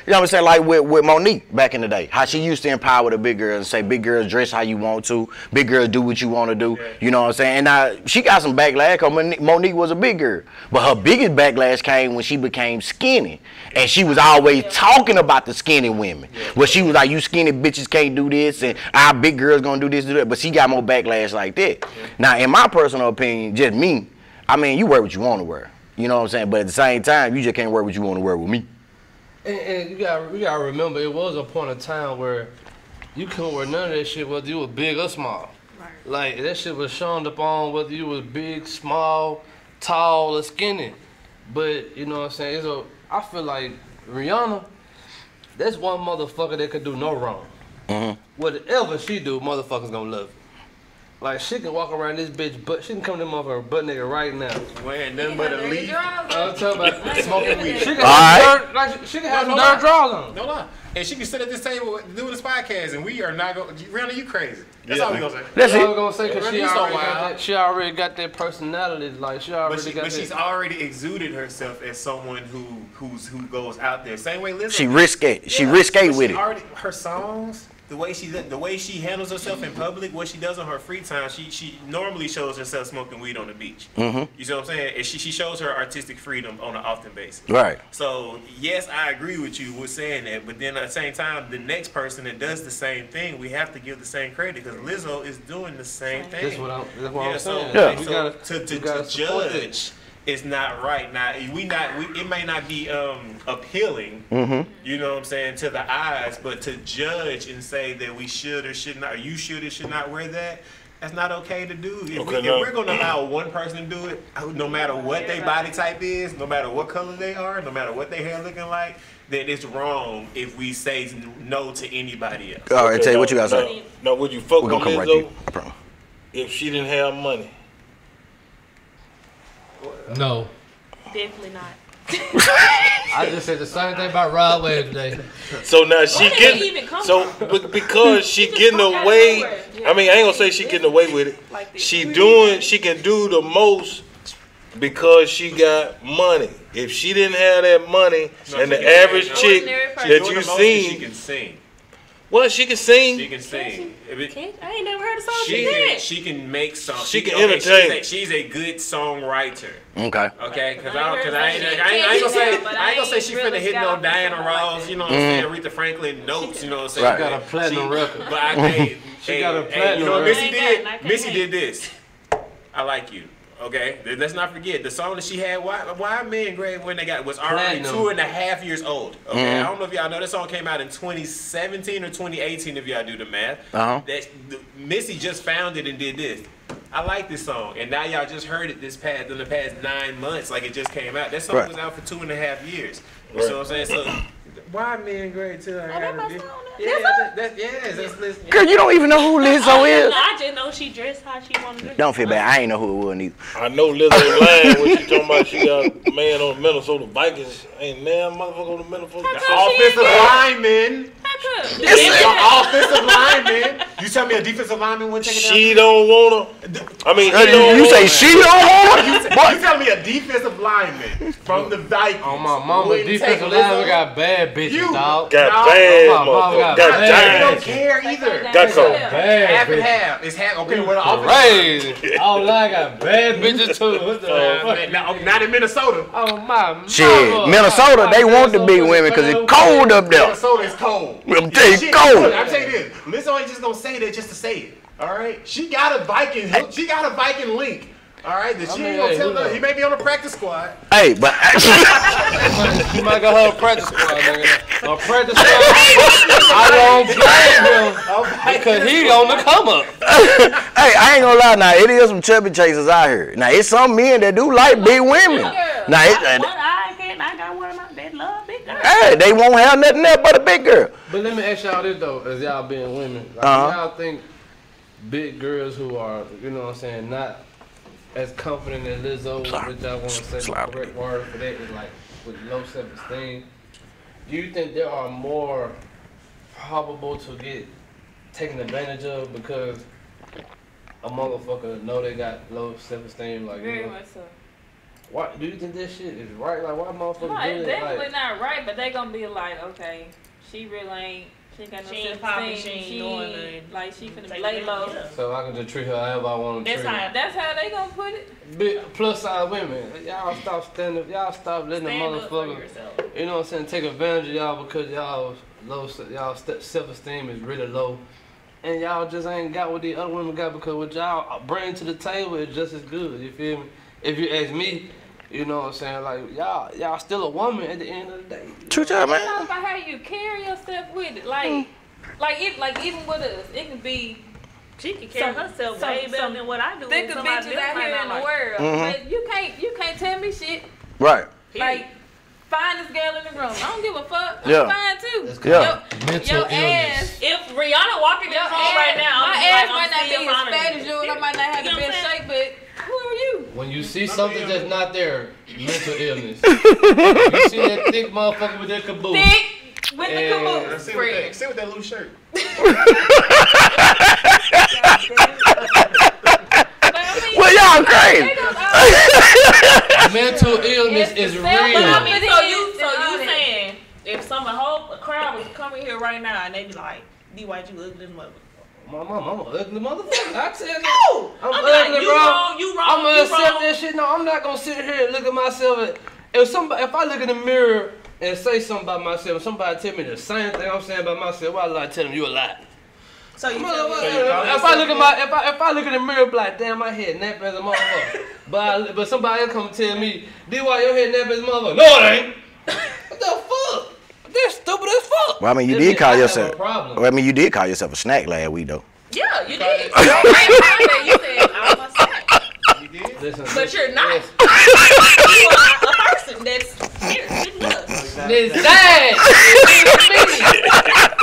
You know what I'm saying? Like with Monique back in the day. How she used to empower the big girls and say, big girls dress how you want to. Big girls do what you want to do. Yeah. You know what I'm saying? And now she got some backlash because Monique was a big girl. But her biggest backlash came when she became skinny. And she was always talking about the skinny women. Well, she was like, you skinny bitches can't do this. And our big girls going to do this, do that. But she got more backlash like that. Now, in my personal opinion, just me, I mean, you wear what you want to wear. You know what I'm saying? But at the same time, you just can't wear what you want to wear with me. And you gotta remember, it was a point of time where, you couldn't wear none of that shit whether you was big or small. Right. Like, that shit was shown up on whether you was big, small, tall, or skinny. But, you know what I'm saying? I feel like Rihanna, that's one motherfucker that could do no wrong. Whatever she do, motherfuckers gonna love it. Like, she can walk around this bitch, but she can come to them off her butt nigga right now. Wearing nothing but a leaf. I'm talking about smoking weed. She can have some dirt drawers on. No lie. And she can sit at this table doing this podcast, and we are not going. Rihanna, you crazy? That's all we gonna say. That's all I'm gonna say because Yeah, she already got that personality. Like But she's already exuded herself as someone who goes out there. Same way Lizzo. She risque. She risque with it. Her songs, the way she handles herself in public, what she does on her free time, she normally shows herself smoking weed on the beach. You see what I'm saying? And she shows her artistic freedom on an often basis. Right. So yes, I agree with you with saying that, but then at the same time, the next person that does the same thing, we have to give the same credit because Lizzo is doing the same thing. That's what I'm saying. So to judge is not right. Now it may not be appealing, you know what I'm saying, to the eyes, but to judge and say that we should or should not, or you should or should not wear that, that's not okay to do. If we're gonna allow one person to do it, no matter what their body type is, no matter what color they are, no matter what their hair looking like, then it's wrong if we say no to anybody else. All right, tell you what you gotta say. Now, would you fuck We're with gonna come right Lizzo to you. if she didn't have money? No. Definitely not. I just said the same thing about Rod Wave today. So now she Where did they even getting come because she just getting come out of away. nowhere. I mean, I ain't gonna say she getting away with it. Like this. She can do the most because she got money. If she didn't have that money and the average chick that you She seen, can sing. well, she can sing. She can sing. I ain't never heard a song she did. She can make songs. She can entertain. She's a good songwriter. Okay. Okay, because I I ain't gonna say she really finna hit no got Diana something like Ross, that. you know what I'm saying, Aretha Franklin notes, you know what I'm saying. Right. She got a platinum record. But I She got a platinum you know what record. Missy I did? can't Missy wait. did this. I Like You. Okay, let's not forget the song that she had. Why Men Grave when they got was already Platinum. 2.5 years old. Okay, I don't know if y'all know that song came out in 2017 or 2018 if y'all do the math. Missy just found it and did this. I like this song, and now y'all just heard it in the past 9 months, like it just came out. That song was out for 2.5 years. You see what I'm saying? So why Men Grave too? That's Girl, you don't even know who Lizzo is. I just know she dressed how she wanted to. Don't feel bad. I ain't know who it was neither. I know Lizzo lying when she talking about she got a man on Minnesota Vikings. Ain't now motherfucker on the Minnesota the Vikings. offensive lineman. How Offensive lineman. You tell me a defensive lineman wouldn't take it down? She don't wanna. I mean, You say she don't want You tell me a defensive lineman from the Vikings. On my mama, wouldn't defensive take lineman Lizzo? got bad bitches, You dog. got No, bad my mama motherfucker. got Got bad. They don't giants. care either. Got some. Bad Half and bitches. half. It's half. Okay, what the offensive Crazy. All I got bad bitches too. What the fuck? not in Minnesota. Oh my Shit, mama. Minnesota, they want the big women because it's cold up there. Minnesota is cold. I'm telling you, Shit, cold. I'm telling you this. Lizzo ain't just gonna say that just to say it. All right, she got a Viking. She got a Viking link. All right, that she ain't gonna tell her. He may be on the practice squad. Hey, but You might got her a practice squad, nigga. A practice squad. I don't blame him because he on the come up. hey, I ain't gonna lie. Now it is some chubby chasers out here. Now it's some men that do like big women. Now I got one of my bed love big girls. hey, they won't have nothing else but a big girl. But let me ask y'all this though, as y'all being women, like, y'all think big girls who are, you know what I'm saying, not as confident as Lizzo, which I want to say the correct word for that is like with low self-esteem. Do you think there are more probable to get taken advantage of because a motherfucker know they got low self-esteem? Like, Very you know, much so. why do you think this shit is right? Like, why motherfuckers No, do it's it? definitely Like, not right, but they gonna be like, okay, she really ain't, she ain't got no She ain't popping, self-esteem. she ain't doing nothing. Like, she finna Take lay it low. down. so I can just treat her however I want to treat her. That's how they gonna put it. Big plus size women, y'all stop standing, y'all stop letting the Stand up for motherfucker, yourself. you know what I'm saying, take advantage of y'all because y'all self-esteem is really low, and y'all just ain't got what the other women got because what y'all bring to the table is just as good. You feel me? If you ask me, you know what I'm saying, like y'all still a woman at the end of the day. True job, It's man. all about how you carry yourself with it. Like, Like even with us, it can be She can carry herself way better than what I do. thicker bitches out here in the world, but you can't tell me shit. Right. Like finest girl in the room. I don't give a fuck. Yeah. I'm fine too. Yeah. Mental illness. If Rihanna walking in the room right now, my I'm ass like, might not be I'm as fat as yours. I might not have You the know what best I'm shape, but who are you? When you see something that's not there, mental illness. You see that thick motherfucker with that caboose. Thick with the Yeah. caboose. Sit with that loose shirt. Well, y'all crazy. Mental illness is real. But I mean, so you all that. saying if a whole crowd was coming here right now and they be like, D White, you ugly as mother. My mom, I'm an ugly motherfucker. I tell you. No! I'm I be ugly, like, you bro. wrong, you wrong, I'm gonna you accept wrong. that shit. No, I'm not gonna sit here and look at myself. If I look in the mirror and say something about myself, somebody tell me the same thing I'm saying about myself, I like tell them you a lie. So you If tell me I look at if I look in the mirror, be like, damn, my head nappy as a motherfucker. but somebody else come and tell me, D, why your head nappy as a motherfucker? No, it ain't. What the fuck? They're stupid as fuck. Well, I mean, you That did means call I have yourself. a problem. Well, I mean, you did call yourself a snack last week, though. yeah, you did. You said I'm a snack. You did? Listen, But you're not. listen. You are a person that's here, sitting up. It's sad.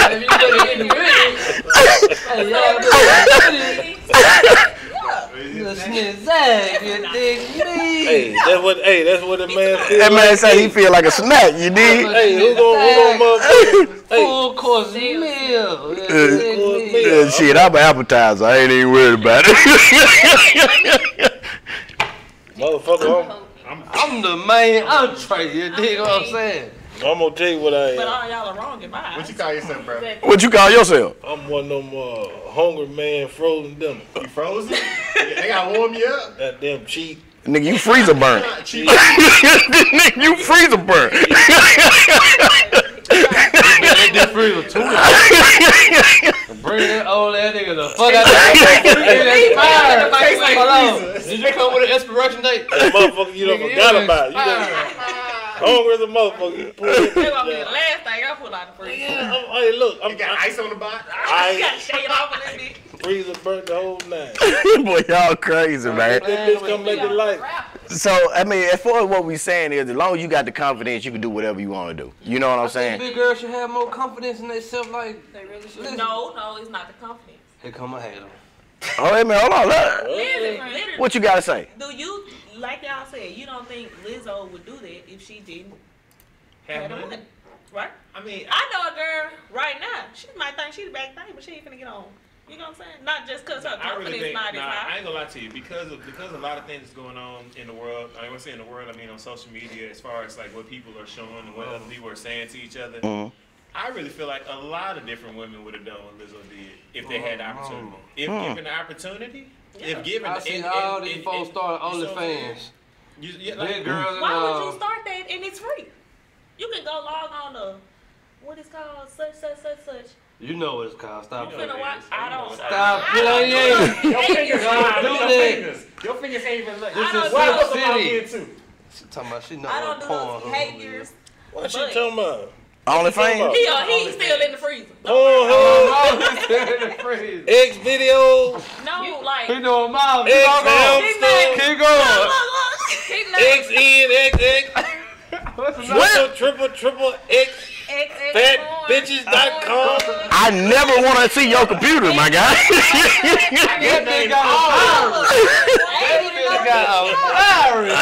If you put it in the hey, y'all zag, you dig me? Hey, that's what the man feel. That man say he feel like a snack, you dig? Hey, who gon' motherfucker? Hey, Full course meal. Yeah, shit, I'm an appetizer. I ain't even worried about it. motherfucker, I'm the main entree, you dig what I'm saying? I'm gonna tell you what I But am. all y'all are wrong in my eyes. What you call yourself, bro? What you call yourself? I'm one of them hungry man frozen dinner. You frozen? They gotta warm you up. That damn cheap. Nigga, you freezer burn. Not cheap. Nigga, you freezer burn. Bring that old ass nigga the fuck out of here. Hold on. Did you come with an expiration date? That motherfucker you done Nigga, forgot you about. You done hungry as a motherfucker. You pull it. That's gonna be the last thing I pull out the freezer. Hey, look, You got ice on the box. You gotta I shake it off a little bit. freezer burnt the whole nine. Boy, y'all crazy, man. That bitch come make it light. So, I mean, as far as what we saying is, as long as you got the confidence, you can do whatever you want to do. You know what I'm saying? Big girls should have more confidence in themselves. Like, They really should. listen. No, it's not the confidence. Here come a hater. Oh, hey, man, hold on. Look. Literally. What you got to say? Do you, like y'all said, you don't think Lizzo would do that if she didn't have the money, right? I mean, I know a girl right now. She might think she the back thing, but she ain't finna get on. You know what I'm saying? Not just cause her I confidence really think, not as I high. ain't gonna lie to you, because a lot of things going on in the world. I want to say in the world, I mean on social media, as far as like what people are showing and what other people are saying to each other. I really feel like a lot of different women would have done what Lizzo did if they had the opportunity. If given the opportunity, if given, I see all these folks start OnlyFans. Big girls. Why would you start that and it's free? You can go log on to what is called such. You know what it's called. Stop. You know Finna watch. I don't. Stop playing. Your fingers Don't do that. Your fingers ain't even look. This don't is know. Sin City. Too. She talking about she know I don't what do porn. those behaviors. What she But- talking about? OnlyFans? He's still in the freezer. X video, No, like. He doing mom. X Keep going. hamster, Keep going. X in, X, triple X, fatbitches.com. I never want to see your computer, my guy. That nigga got a virus. That nigga got a virus.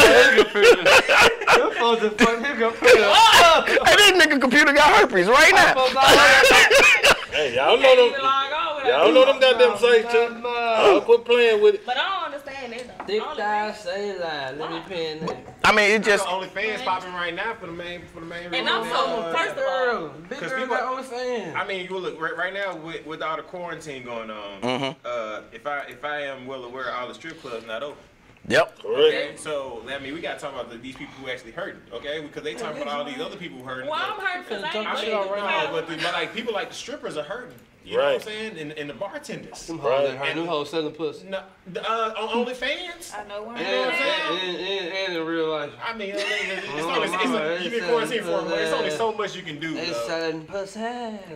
You're supposed to fuck his computer up. Hey, this nigga computer got herpes right now. Hey, y'all know them. Y'all know them goddamn sites too. I'll quit playing with it. But I don't understand that though. Dick die, say lie. Let me pin that. I mean, it just. OnlyFans popping right now for the main. And I'm so first of all, Big Cause girl people- got OnlyFans. I mean, you look right now with all the quarantine going on. If I am well aware, all the strip clubs not open. Yep. Correct. Okay, so I mean, we gotta talk about these people who actually hurting. Okay, because they talk about all these other people who hurting. well, I'm hurt because I ain't I'm putting sure the right power. now, but like people like the strippers are hurting. You know what I'm saying? And the bartenders. Them hoes that hurt. Them hoes selling pussy. No, on OnlyFans. I know one. You know what I'm saying? And in real life. I mean, you've been quarantined for a month. It's only so much you can do. They selling pussy.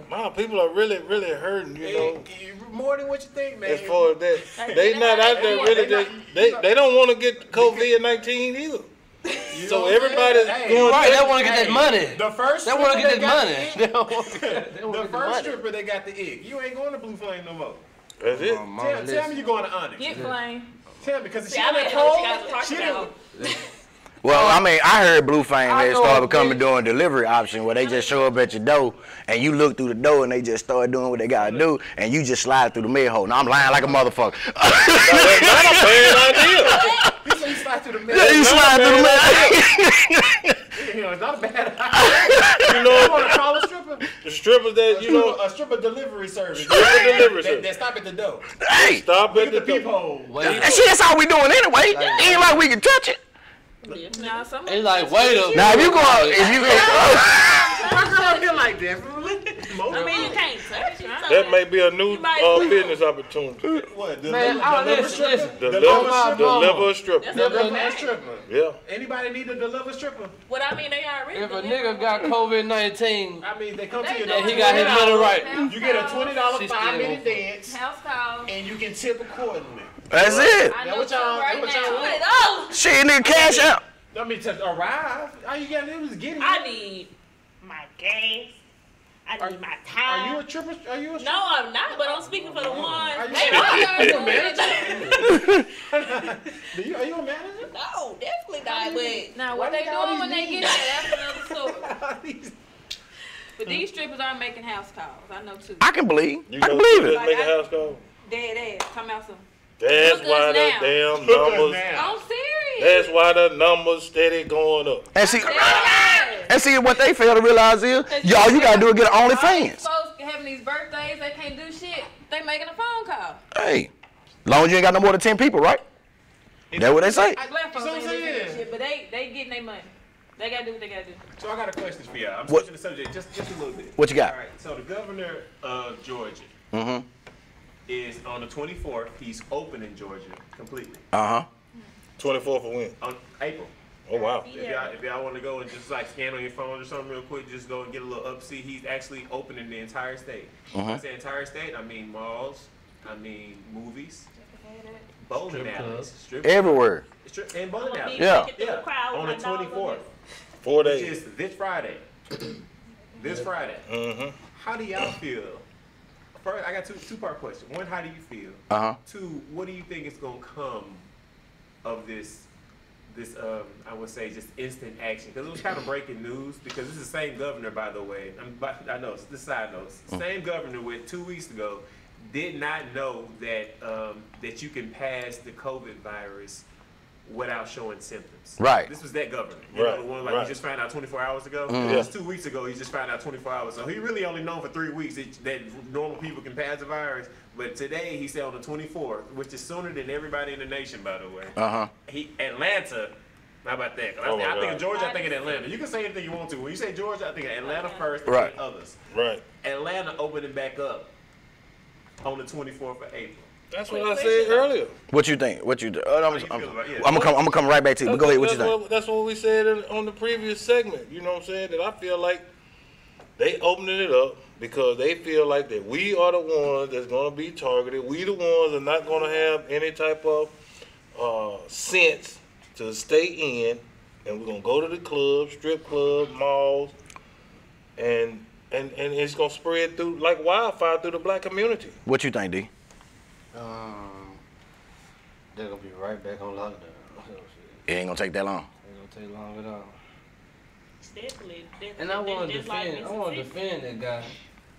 Wow, people are really hurting, you know. More than what you think, man. As far as that, they not out there really. They don't want to get COVID-19 either. So everybody's going right. They want to get that money. The first they want to get that money. The first stripper they got the ick. You ain't going to Blue Flame no more. That's it. Tell me you're going to Onyx. Get Flame. Tell me, because she I didn't know Well, I mean, I heard Blue Flame they started becoming doing delivery option where they just show up at your door and you look through the door and they just start doing what they gotta do and you just slide through the mail hole. Now I'm lying like a motherfucker. That's not a bad idea. You slide through the mail. Yeah, you slide through the mail. You know, it's not a bad idea. You know, you want to call a stripper? The strippers that you know, a stripper delivery service. They stop at the door. Hey, stop at the peephole. And shit, that's all we doing anyway. Ain't like we can touch it. Nah, it's like, wait up. Now if you go, I feel like that. I mean, you can't touch it. That may be a new business opportunity. What? Man, listen. Deliver stripper. Deliver stripper. Yeah. Anybody need a deliver stripper? What I mean, they already. If a nigga got COVID-19, I mean, they come to you and he got his money right. You get a $20 5-minute dance, house call, and you can tip accordingly. That's it. I know what y'all $20. Shit, nigga, cash out. I mean, to arrive, all you gotta do is get it. I need my gas. I need my time. Are you a stripper? Are you a stripper? No, I'm not, but I'm speaking for the ones. Are you a manager? No, definitely not. But Now, what they doing when they get there, that's another story. But these strippers are making house calls. I know too. I can believe. You I can believe it. Make a house call. Dead ass. Come out some. That's why the damn numbers. I'm serious. That's why the numbers steady going up. And see what they fail to realize is, y'all, you gotta do is get an OnlyFans. Folks having these birthdays, they can't do shit. They making a phone call. Hey, as long as you ain't got no more than 10 people, right? That's what they say. Black folks ain't doing shit, but they getting their money. They gotta do what they gotta do. So I got a question for y'all. I'm switching the subject just a little bit. What you got? All right. So the governor of Georgia is on the 24th. He's opening Georgia completely. 24th of when? On April. Oh wow. If y'all want to go and just like scan on your phone or something real quick, just go and get a little up-see. He's actually opening the entire state. When I say entire state, I mean malls, I mean movies, bowling alleys, Everywhere. and bowling alleys. Yeah. On the 24th. 4 days. Which is this Friday. This Friday. How do y'all feel? First, I got two-part question. One, how do you feel? Two, what do you think is gonna come of this? I would say just instant action, because it was kind of breaking news, because this is the same governor, by the way. I know, this side notes. Same governor with 2 weeks ago did not know that that you can pass the COVID virus without showing symptoms. Right. This was that governor. You know, the one like he just found out 24 hours ago. It was 2 weeks ago. He just found out 24 hours. So he really only known for 3 weeks that normal people can pass the virus. But today he said on the 24th, which is sooner than everybody in the nation, by the way. Atlanta. How about that? I think of Georgia, I think of Atlanta. You can say anything you want to. When you say Georgia, I think of Atlanta first, and then others. Right. Atlanta opening back up on the 24th of April. That's what I said earlier. What you think? I'm gonna come right back to you. But go ahead. What you think? That's what we said on the previous segment. You know what I'm saying? That I feel like they opening it up because they feel like that we are the ones that's gonna be targeted. We the ones that are not gonna have any type of sense to stay in, and we're gonna go to the clubs, strip clubs, malls, and it's gonna spread through like wildfire through the black community. What you think, D? They're gonna be right back on lockdown. It ain't gonna take that long. Ain't gonna take long at all. Definitely. And I want to defend that guy,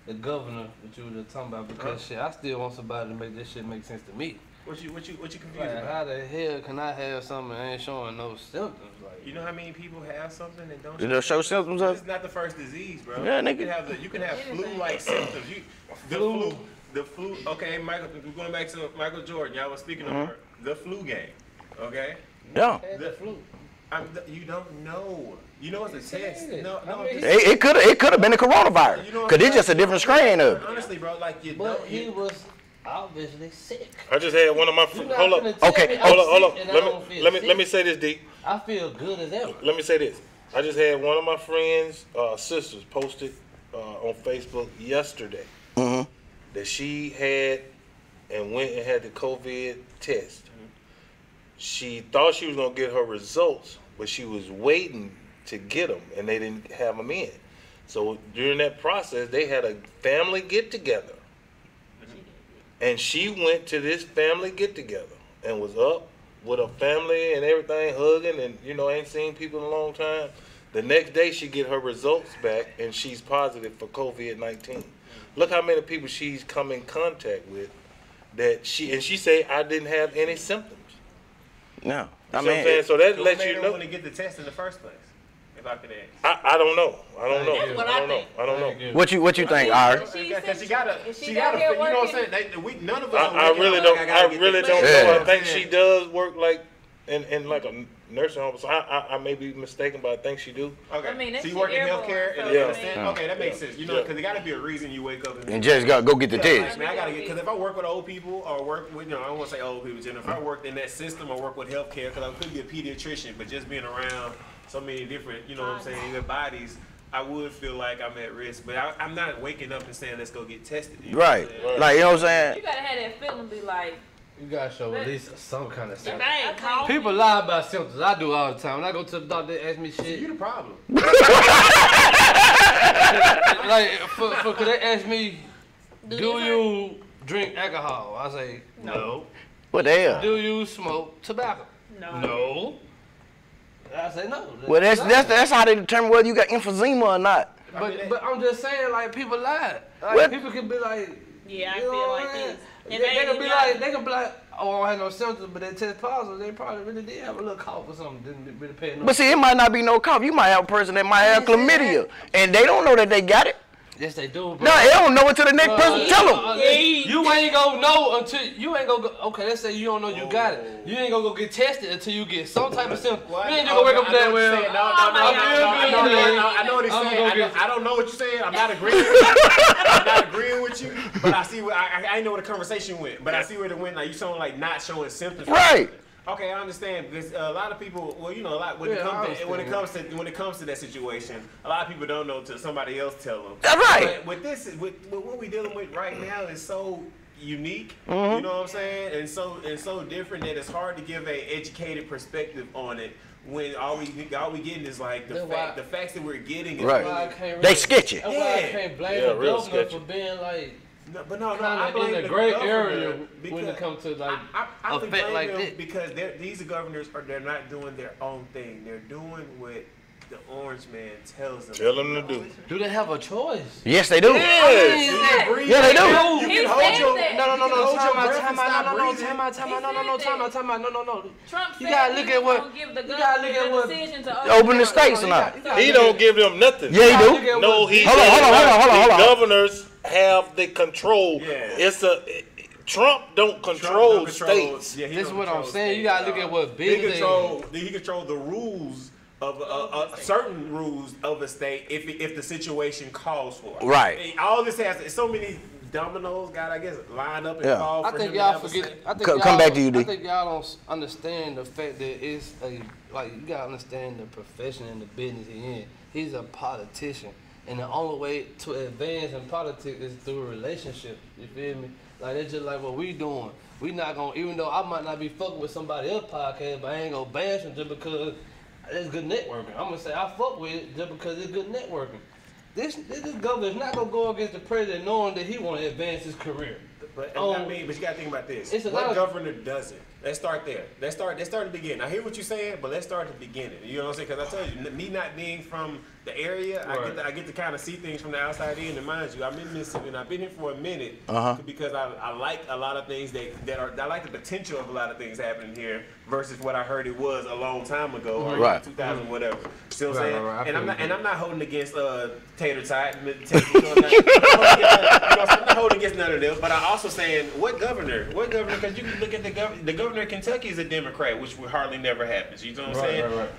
the governor that you were talking about, because shit, I still want somebody to make this shit make sense to me. What you confused Like, about? how the hell can I have something that ain't showing no symptoms? Like, You know how many people have something that don't? Did they show symptoms of It's not the first disease, bro. Yeah, You nigga. can have flu-like symptoms. The flu. Okay, Michael. We're going back to Michael Jordan. Y'all was speaking of her. The flu game. Okay. Yeah. The flu. You don't know. You know it's a test. No, It could have been the coronavirus. Because it's just a different strain of it. Honestly, bro, like you But don't. he was obviously sick. I just had one of my You not hold finna up. tell Okay, me I'm Hold up. sick and I don't feel Let me sick. say this, D. I feel good as ever. Let me say this. I just had one of my friends' sisters posted on Facebook yesterday that she had and went and had the COVID test. She thought she was gonna get her results, but she was waiting to get them, and they didn't have them in. So during that process, they had a family get together, and she went to this family get together and was up with her family and everything, hugging, and ain't seen people in a long time. The next day, she get her results back, and she's positive for COVID-19. Look how many people she's come in contact with that she say I didn't have any symptoms. No. I mean, so that lets you know. Want to get the test in the first place? If I could ask. I don't know. I don't know. That's what I think. I don't know. What you think, Ari? Because she gotta, she got here you know what I'm working? saying? None of us. I really don't. I really don't Yeah. know. I think she does work like in like a nursing home. So I may be mistaken, but I think she do. Okay. I mean, that so you shit work in airborne, healthcare, so and Yeah. understand? Okay, that makes sense. Yeah. Because there got to be a reason you wake up And just go get the test. Man, I gotta get, because if I work with old people or work with, I don't want to say old people, if I worked in that system or work with healthcare, because I could be a pediatrician, but just being around so many different, what I'm saying, their bodies, I would feel like I'm at risk. But I'm not waking up and saying, let's go get tested. You know what I'm Right. saying? Like, you know what I'm saying? You gotta have that feeling, be like, You gotta show at least some kind of If symptom. I ain't cold, People lie about symptoms. I do all the time. When I go to the doctor, they ask me You shit. the problem. Like, cause they ask me, do you drink alcohol? I say, no. What the hell? Do you smoke tobacco? no. No. I say no. Well, that's how they determine whether you got emphysema or not. But I'm just saying, like, people lie. Like, What? people can be like, Yeah, I you know feel what like I mean? this. They, And they they can be got- like, oh, I don't have no symptoms, but they test positive. They probably really did have a little cough or something. Didn't really pay no. But see, it might not be no cough. You might have a person that might have chlamydia, and they don't know that they got it. Yes, they do. Bro. No, they don't know until the next person tell them. You ain't gonna know until you ain't gonna go. Okay, let's say you don't know you got it. You ain't gonna go get tested until you get some type of symptom. You ain't just gonna wake up and say, well, I know what he's saying. I don't know what you're saying. I'm not agreeing with you. I'm not agreeing with you. But I see where I know where the conversation went. But I see where it went. Like you sound like not showing symptoms. Right. Okay, I understand because a lot of people. Well, a lot when it comes to that situation, a lot of people don't know till somebody else tell them. That's right. But with what we're dealing with right now is so unique. Mm-hmm. You know what I'm saying? And so different that it's hard to give a educated perspective on it. When all we getting is like the facts that we're getting. Is Right. really, They sketchy. That's why I can't blame the real governor sketchy. for being like no, I kind of blame in a the gray governor area because when it comes to like I a blame fact like them that. because these governors they're not doing their own thing. They're doing what the orange man tells them. Tell them to do. Do they have a choice? Yes, they do. Yes. Do you agree? Yeah, they do. You He can hold said your that. No, hold your breath and time stop out, breathing. time out, no. Trump You said gotta he look at was what- gonna give the you gotta look at government what- the decision to Open the states or not? He don't give them nothing. Yeah, he do. No, he Hold on, does hold on, not. hold on, hold on. The governors have the control. Yeah. Trump don't control states. Yeah, he This is don't what I'm control saying. You states, gotta look dog. at what business. He control the rules of certain rules of a state if the situation calls for it. Right. All this has so many dominoes got lined up and Yeah. fall. I for think him to y'all have a forget. say. I think Come y'all back to you, D. I think y'all don't understand the fact that it's you gotta understand the profession and the business he's in. He's a politician, and the only way to advance in politics is through a relationship. You feel me? Like it's just like what we doing. We not gonna, even though I might not be fucking with somebody else's podcast, but I ain't gonna bash him just because it's good networking. I'm gonna say I fuck with it just because it's good networking. This governor is not gonna go against the president knowing that he want to advance his career. But Oh. but you gotta think about this. It's a What lot of- governor doesn't? Let's start there. Let's start the beginning. I hear what you're saying, but let's start at the beginning. You know what I'm saying? Because I tell you, me not being from the area, Right. I get to kind of see things from the outside in. And mind you, I'm in Mississippi and I've been here for a minute because I like a lot of things I like the potential of a lot of things happening here versus what I heard it was a long time ago, or Right. 2000 whatever. see what I'm saying? Right. And I'm not holding against Tater Tot. I'm not holding against none of them. But I also saying what governor? Because you can look at the governor of Kentucky is a Democrat, which would hardly never happens. You know what I'm saying? Right.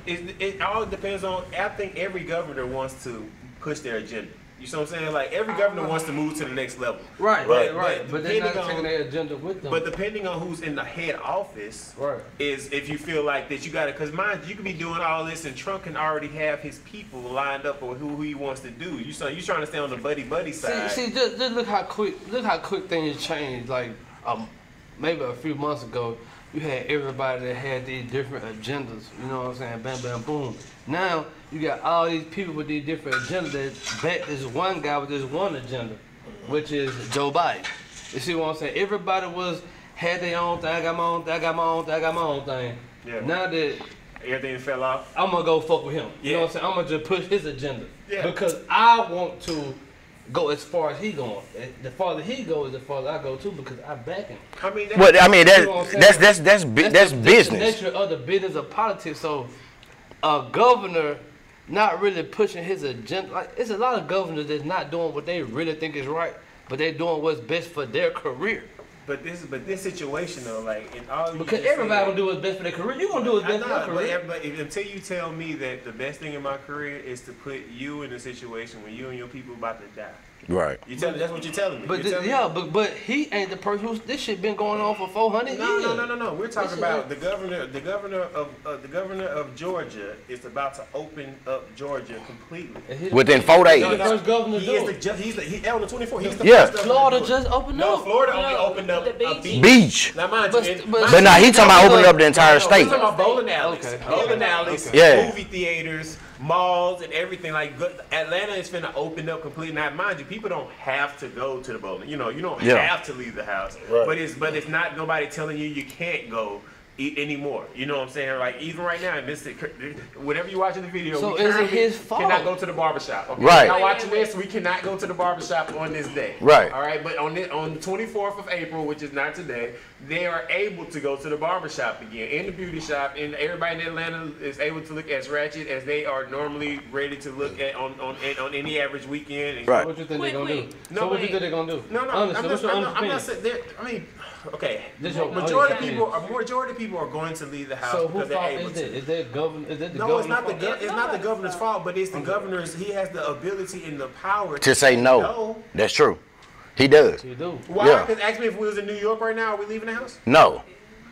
It all depends on. I think every governor wants to push their agenda. You see what I'm saying? Like every governor wants to move to the next level. Right. But they're not depending taking their agenda with them. But depending on who's in the head office, is if you feel like that you got to, because mind you can be doing all this and Trump can already have his people lined up or who he wants to do. You trying to stay on the buddy side. See, just look how quick things change. Like maybe a few months ago, you had everybody that had these different agendas. You know what I'm saying? Bam, bam, boom. Now you got all these people with these different agendas that back this one guy with this one agenda, which is Joe Biden. You see what I'm saying? Everybody had their own thing. I got my own thing. I got my own thing. Yeah. Now that everything fell off, I'm gonna go fuck with him. Yeah. You know what I'm saying? I'm gonna just push his agenda. Yeah. Because I want to go as far as he going. The farther he goes, the farther I go too, because I back him. That's the business. nature of the business of politics. So a governor not really pushing his agenda. Like, it's a lot of governors that's not doing what they really think is right, but they're doing what's best for their career. But this situation though, like in all because everybody gonna do what's best for their career. You gonna do what's best for their career. But until you tell me that the best thing in my career is to put you in a situation where you and your people about to die. Right. That's what you're telling me. But he ain't the person who's this shit been going on for 400 years. No. We're talking about the governor of Georgia is about to open up Georgia completely within 4 days. The first governor he's on the 24th. He's the first governor. Florida just opened up. No, Florida only opened up a beach. Now mind you, but now he talking about opening up the entire state. He's talking about bowling alleys, movie theaters, malls, and everything. Like Atlanta is finna open up completely. Now mind you, people don't have to go to the bowling. You don't have to leave the house. Right. But it's not nobody telling you can't go anymore. You know what I'm saying? Like even right now, whenever you watching the video, so we is it his fault? Cannot go to the barbershop. Okay? Right. Now watching this, we cannot go to the barbershop on this day. Right. All right. But on the 24th of April, which is not today, they are able to go to the barbershop again, in the beauty shop, and everybody in Atlanta is able to look as ratchet as they are normally ready to look at on any average weekend. And right. What you think they're gonna do? No, so what you think they're gonna do? No. Honestly, I'm not saying. I mean, okay. Majority of people are going to leave the house so because they're able to. Is that governor? Is that the No, it's not the governor's fault, but it's the governor's. He has the ability and the power to say no. That's true. He does. You do. Why? Because ask me if we was in New York right now, are we leaving the house? No.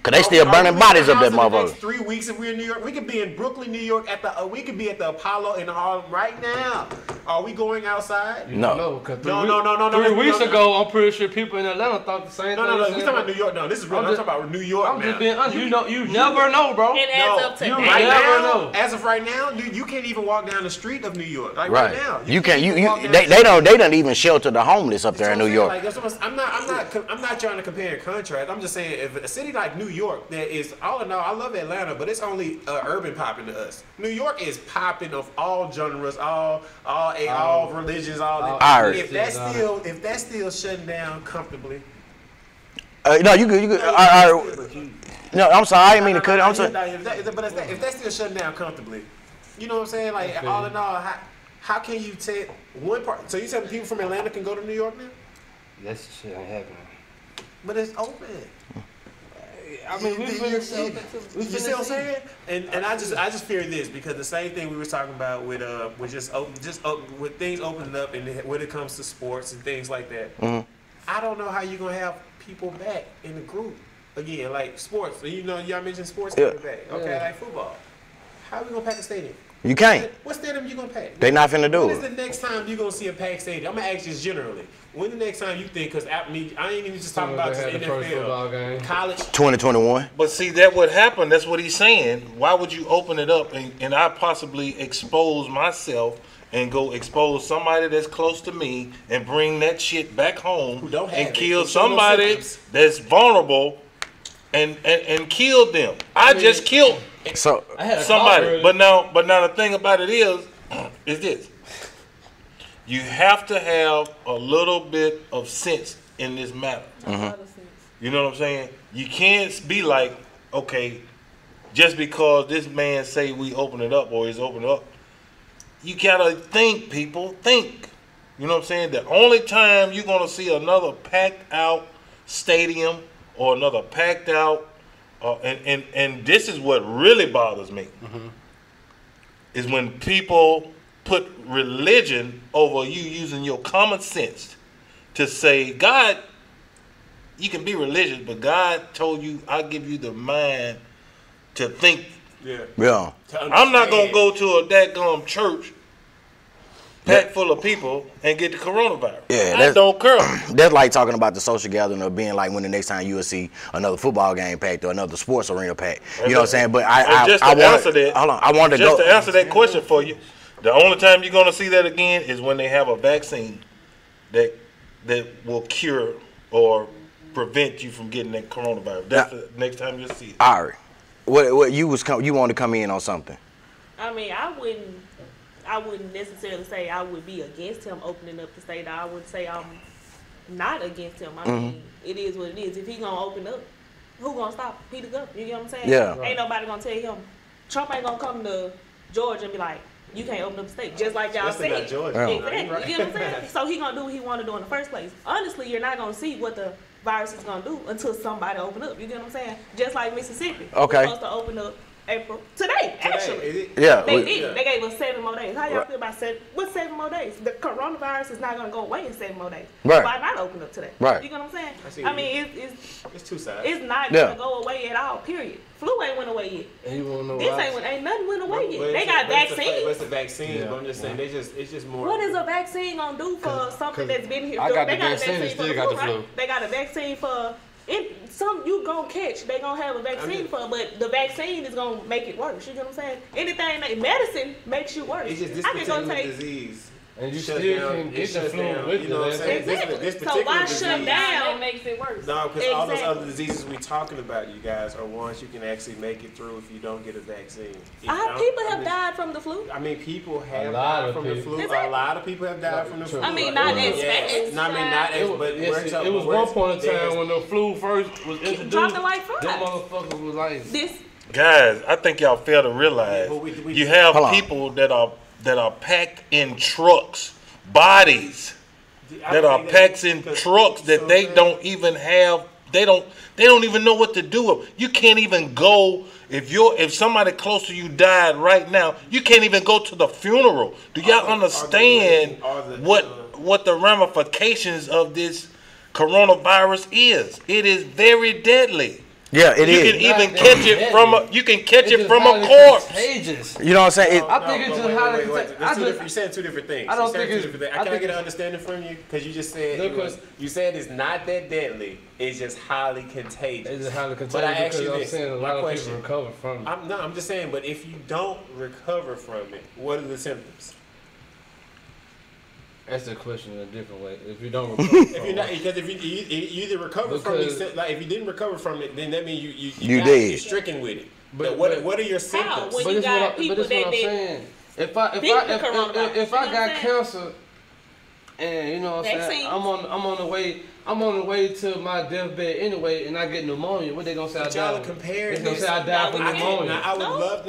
Cause they still burning bodies up that motherfucker. Next 3 weeks if we're in New York, we could be in Brooklyn, New York we could be at the Apollo in Harlem right now. Are we going outside? No. No. 3 weeks ago, I'm pretty sure people in Atlanta thought the same thing. No. We talking about New York. No, this is real. I'm talking about New York. I'm just being honest. You never know, bro. And as of today, right now, as of right now, dude, you can't even walk down the street of New York. Like right now, you can't. They don't even shelter the homeless up there in New York. Like, I'm not trying to compare and contrast. I'm just saying if a city like New York that is all in all, I love Atlanta, but it's only urban popping to us. New York is popping of all genres, all religions, all. If that's still shutting down comfortably. No, you good. No, I'm sorry. I didn't mean to cut it. I'm sorry. But if that's still shutting down comfortably, you know what I'm saying? Like all in all, how can you take one part? So you telling people from Atlanta can go to New York now? That shit ain't happening. But it's open. I mean, you see what I'm saying? And I just fear this because the same thing we were talking about with with things opening up and when it comes to sports and things like that. Mm-hmm. I don't know how you're gonna have people back in the group again, like sports. Y'all mentioned sports coming back. Okay, like football. How are we gonna pack a stadium? You can't. What stadium you gonna pack? They not finna do it. When is the next time you gonna see a packed stadium? I'm gonna ask you this generally. When the next time you think? Because I ain't even just talking about just NFL, college. 2021. But see, that would happen. That's what he's saying. Why would you open it up and I possibly expose myself and go expose somebody that's close to me and bring that shit back home and kill somebody that's vulnerable and kill them? I just killed somebody. But now the thing about it is this. You have to have a little bit of sense in this matter. Mm-hmm. You know what I'm saying? You can't be like, okay, just because this man say we open it up or he's open it up, you gotta think, people. Think. You know what I'm saying? The only time you're gonna see another packed out stadium or another packed out, and this is what really bothers me, is when people put religion over you using your common sense to say, God, you can be religious, but God told you, I'll give you the mind to think. Yeah. I'm not gonna go to a dadgum church packed full of people and get the coronavirus. Yeah, I don't care. That's like talking about the social gathering of being like when the next time you will see another football game packed or another sports arena packed. You know what I'm saying? But I wanted to go. Just to answer that question for you, the only time you're gonna see that again is when they have a vaccine that will cure or prevent you from getting that coronavirus. That's the next time you'll see it. All right. What you wanted to come in on something? I mean, I wouldn't necessarily say I would be against him opening up the state. I would say I'm not against him. I mean, it is what it is. If he gonna open up, who gonna stop him? He the governor. You get what I'm saying? Yeah. Ain't nobody gonna tell him. Trump ain't gonna come to Georgia and be like, you can't open up the state. Just like y'all said. Georgia. Yeah. Exactly. You get what I'm saying? So he gonna do what he wanna do in the first place. Honestly, you're not gonna see what the virus is gonna do until somebody open up. You get what I'm saying? Just like Mississippi. Okay. We're supposed to open up today, actually. Yeah. They did. They gave us 7 more days. How y'all feel about 7? What's 7 more days? The coronavirus is not gonna go away in 7 more days. Right. Why not open up today? Right. You know what I'm saying? I mean, it's two sides. it's not gonna go away at all. Period. Flu ain't went away yet. And you wanna know This why? ain't nothing went away yet. But They got vaccines. It's a vaccine. But I'm just saying, it's just more. What is a vaccine gonna do for something that's been here? I got They the vaccine and for still got the right? flu. They got a vaccine for some you gonna catch. They gonna have a vaccine for, but the vaccine is gonna make it worse. You know what I'm saying? Anything medicine makes you worse. It's just this I can go particular take. disease. And you Shuts still down- can it get the shuts flu down, with you know what I'm saying? Exactly. This So particular why disease, shut down? That makes it worse. No, because all those Exactly. other diseases we talking about, you guys, are ones you can actually make it through if you don't get a vaccine. People have died from the flu. I mean, people have lot died of from the people. flu. Exactly. A lot of people have died from the flu. I mean, not as fast. No, I mean, not as, but It was one point in time when the flu first was introduced. Dropping like flies. That motherfucker was like. This Guys, I think y'all fail to realize Yeah, but we- you have Hold on. people that are packed in trucks, bodies that are packed in trucks that they don't even have. They don't even know what to do with. You can't even go if somebody close to you died right now. You can't even go to the funeral. Do y'all understand what the ramifications of this coronavirus is? It is very deadly. Yeah, it You is. can even Not catch it deadly. from It's from highly a corpse. Contagious. You know what I'm saying? I think it's just highly contagious. You're saying two different things. I don't You're saying think two it's- different things. I Can I think get an understanding from you? Because you just said Look, you said it's not that deadly. It's just highly contagious. It's just highly contagious But I ask because you I'm this. saying a My lot of question. people recover from it. I'm just saying. But if you don't recover from it, what are the symptoms? That's the question in a different way. If you don't recover from If you're not, because if you either recover from Because- it, like if you didn't recover from it, then that means You got- dead. You're stricken with it. But- But what are your symptoms? How? When But you this got what people but this what I'm that did saying. If beat the coronavirus, I you know got what I'm saying? cancer, and you know what I'm saying, I'm on the way to my deathbed anyway, and I get pneumonia. What they gonna say? But I y'all died. are comparing They gonna this. say I died from I can't- pneumonia. Now, I would No, love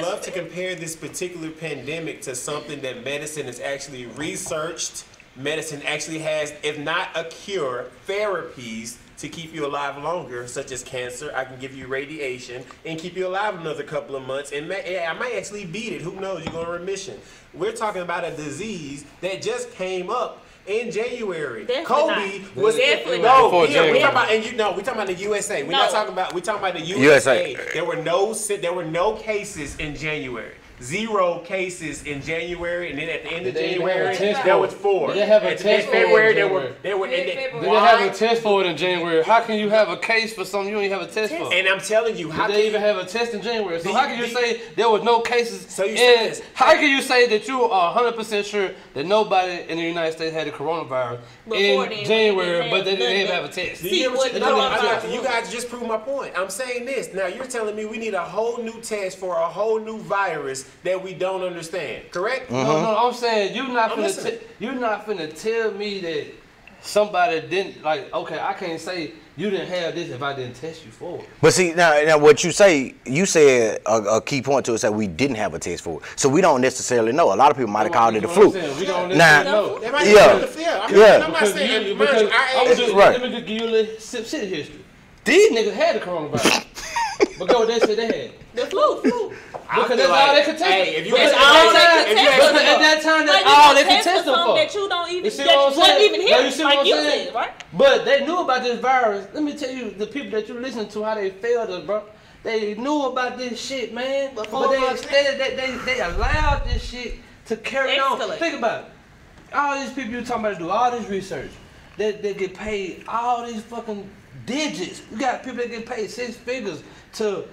not to compare this particular pandemic to something that medicine has actually researched. Medicine actually has, if not a cure, therapies to keep you alive longer, such as cancer. I can give you radiation and keep you alive another couple of months, and I might actually beat it. Who knows? You're going to remission. We're talking about a disease that just came up in January. Definitely Kobe not. was Definitely no. Before Yeah, we January. talking about we talking about the USA. We're not No. talking about the USA. USA. There were no cases in January. 0 cases in January, and then at the end of Did they even have a January, test there for was it? 4. Did they have a At the test for it in February, January? there were, and Did then- they Did they have why? a test for it in January? How can you have a case for something you don't even have a test for? And I'm telling you, how Did can they even have a test in January? So Do how can you you- say there was no cases? So you said and this. how can you say that you are 100% sure that nobody in the United States had the coronavirus Before in then, January, when but they they didn't even had have a test? Do you hear what See, you, what you guys just proved my point. I'm saying this. Now you're telling me we need a whole new test for a whole new virus that we don't understand. Correct? No, I'm saying I'm listening. you're not finna tell me that somebody didn't like. Okay, I can't say you didn't have this if I didn't test you for it. But see, now what you said a key point to it is that we didn't have a test for it. So we don't necessarily know. A lot of people might have called it a fluke. We don't Now, know. Yeah. I'm not saying, because I let me just give you a little Sipp City history. These niggas had the coronavirus. But go what they said they had. The flu. Because that's all they could test. Hey, if you at that time, that's all they could test them for. That you don't even, You see that what I'm wasn't saying? even here, Now, you see what like I'm you saying? said, right? But they knew about this virus. Let me tell you, the people that you listen to, how they failed us, bro. They knew about this shit, man. But they allowed this shit to carry on. Think about it. All these people you talking about do all this research. They get paid all these fucking digits. You got people that get paid 6 figures to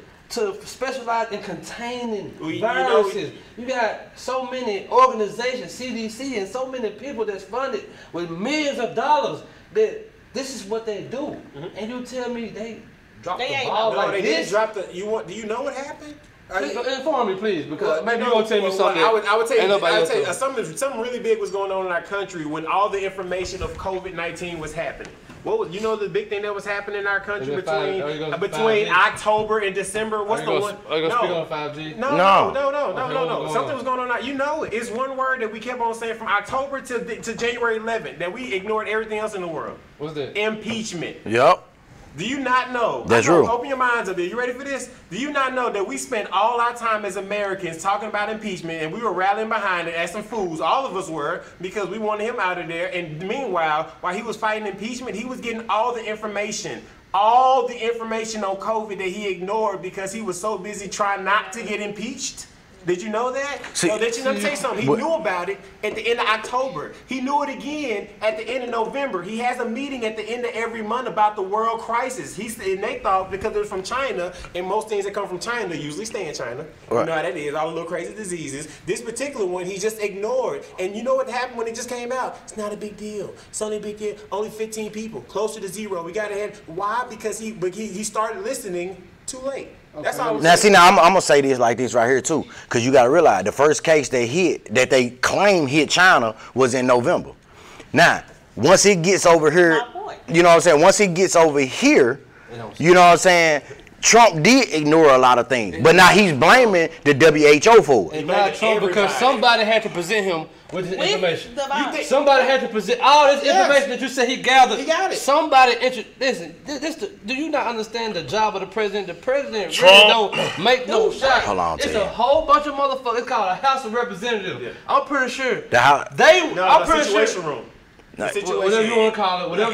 specialize in containing viruses. You got so many organizations, CDC, and so many people that's funded with millions of dollars that this is what they do. And you tell me they dropped the ball like they this? didn't drop the. Do you know what happened? Inform me, please, because maybe you're going to tell me something. I would tell you, something really big was going on in our country when all the information of COVID-19 was happening. What was, the big thing that was happening in our country between October and December? What's the one? Are you going to speak on 5G? No. Something was going on. You know it. It's one word that we kept on saying from October to January 11th that we ignored everything else in the world. What's that? Impeachment. Yep. Do you not know? That's true. Open your minds up there. You ready for this? Do you not know that we spent all our time as Americans talking about impeachment and we were rallying behind it as some fools? All of us were, because we wanted him out of there. And meanwhile, while he was fighting impeachment, he was getting all the information on COVID that he ignored because he was so busy trying not to get impeached. Did you know that? Let me tell you something. He knew about it at the end of October. He knew it again at the end of November. He has a meeting at the end of every month about the world crisis. And they thought because it was from China, and most things that come from China usually stay in China. Right. You know how that is, all the little crazy diseases. This particular one, he just ignored. And you know what happened when it just came out? It's not a big deal. It's only a big deal. Only 15 people, closer to zero. We got ahead. Why? Because he started listening too late. Okay. That's all. I'm gonna say this like this right here too, because you gotta realize the first case that they claim hit China was in November. Now, once it gets over here, you know what I'm saying? Once it gets over here, you know what I'm saying? Trump did ignore a lot of things, but now he's blaming the WHO for it. And not Trump, because somebody had to present him with this information. Somebody had to present all this information that you said he gathered. He got it. Somebody, listen, do you not understand the job of the president? The president really don't make no shot. Hold on, it's a whole bunch of motherfuckers. It's called a House of Representatives. Yeah. I'm pretty sure the situation room. Whatever you want to call it, whatever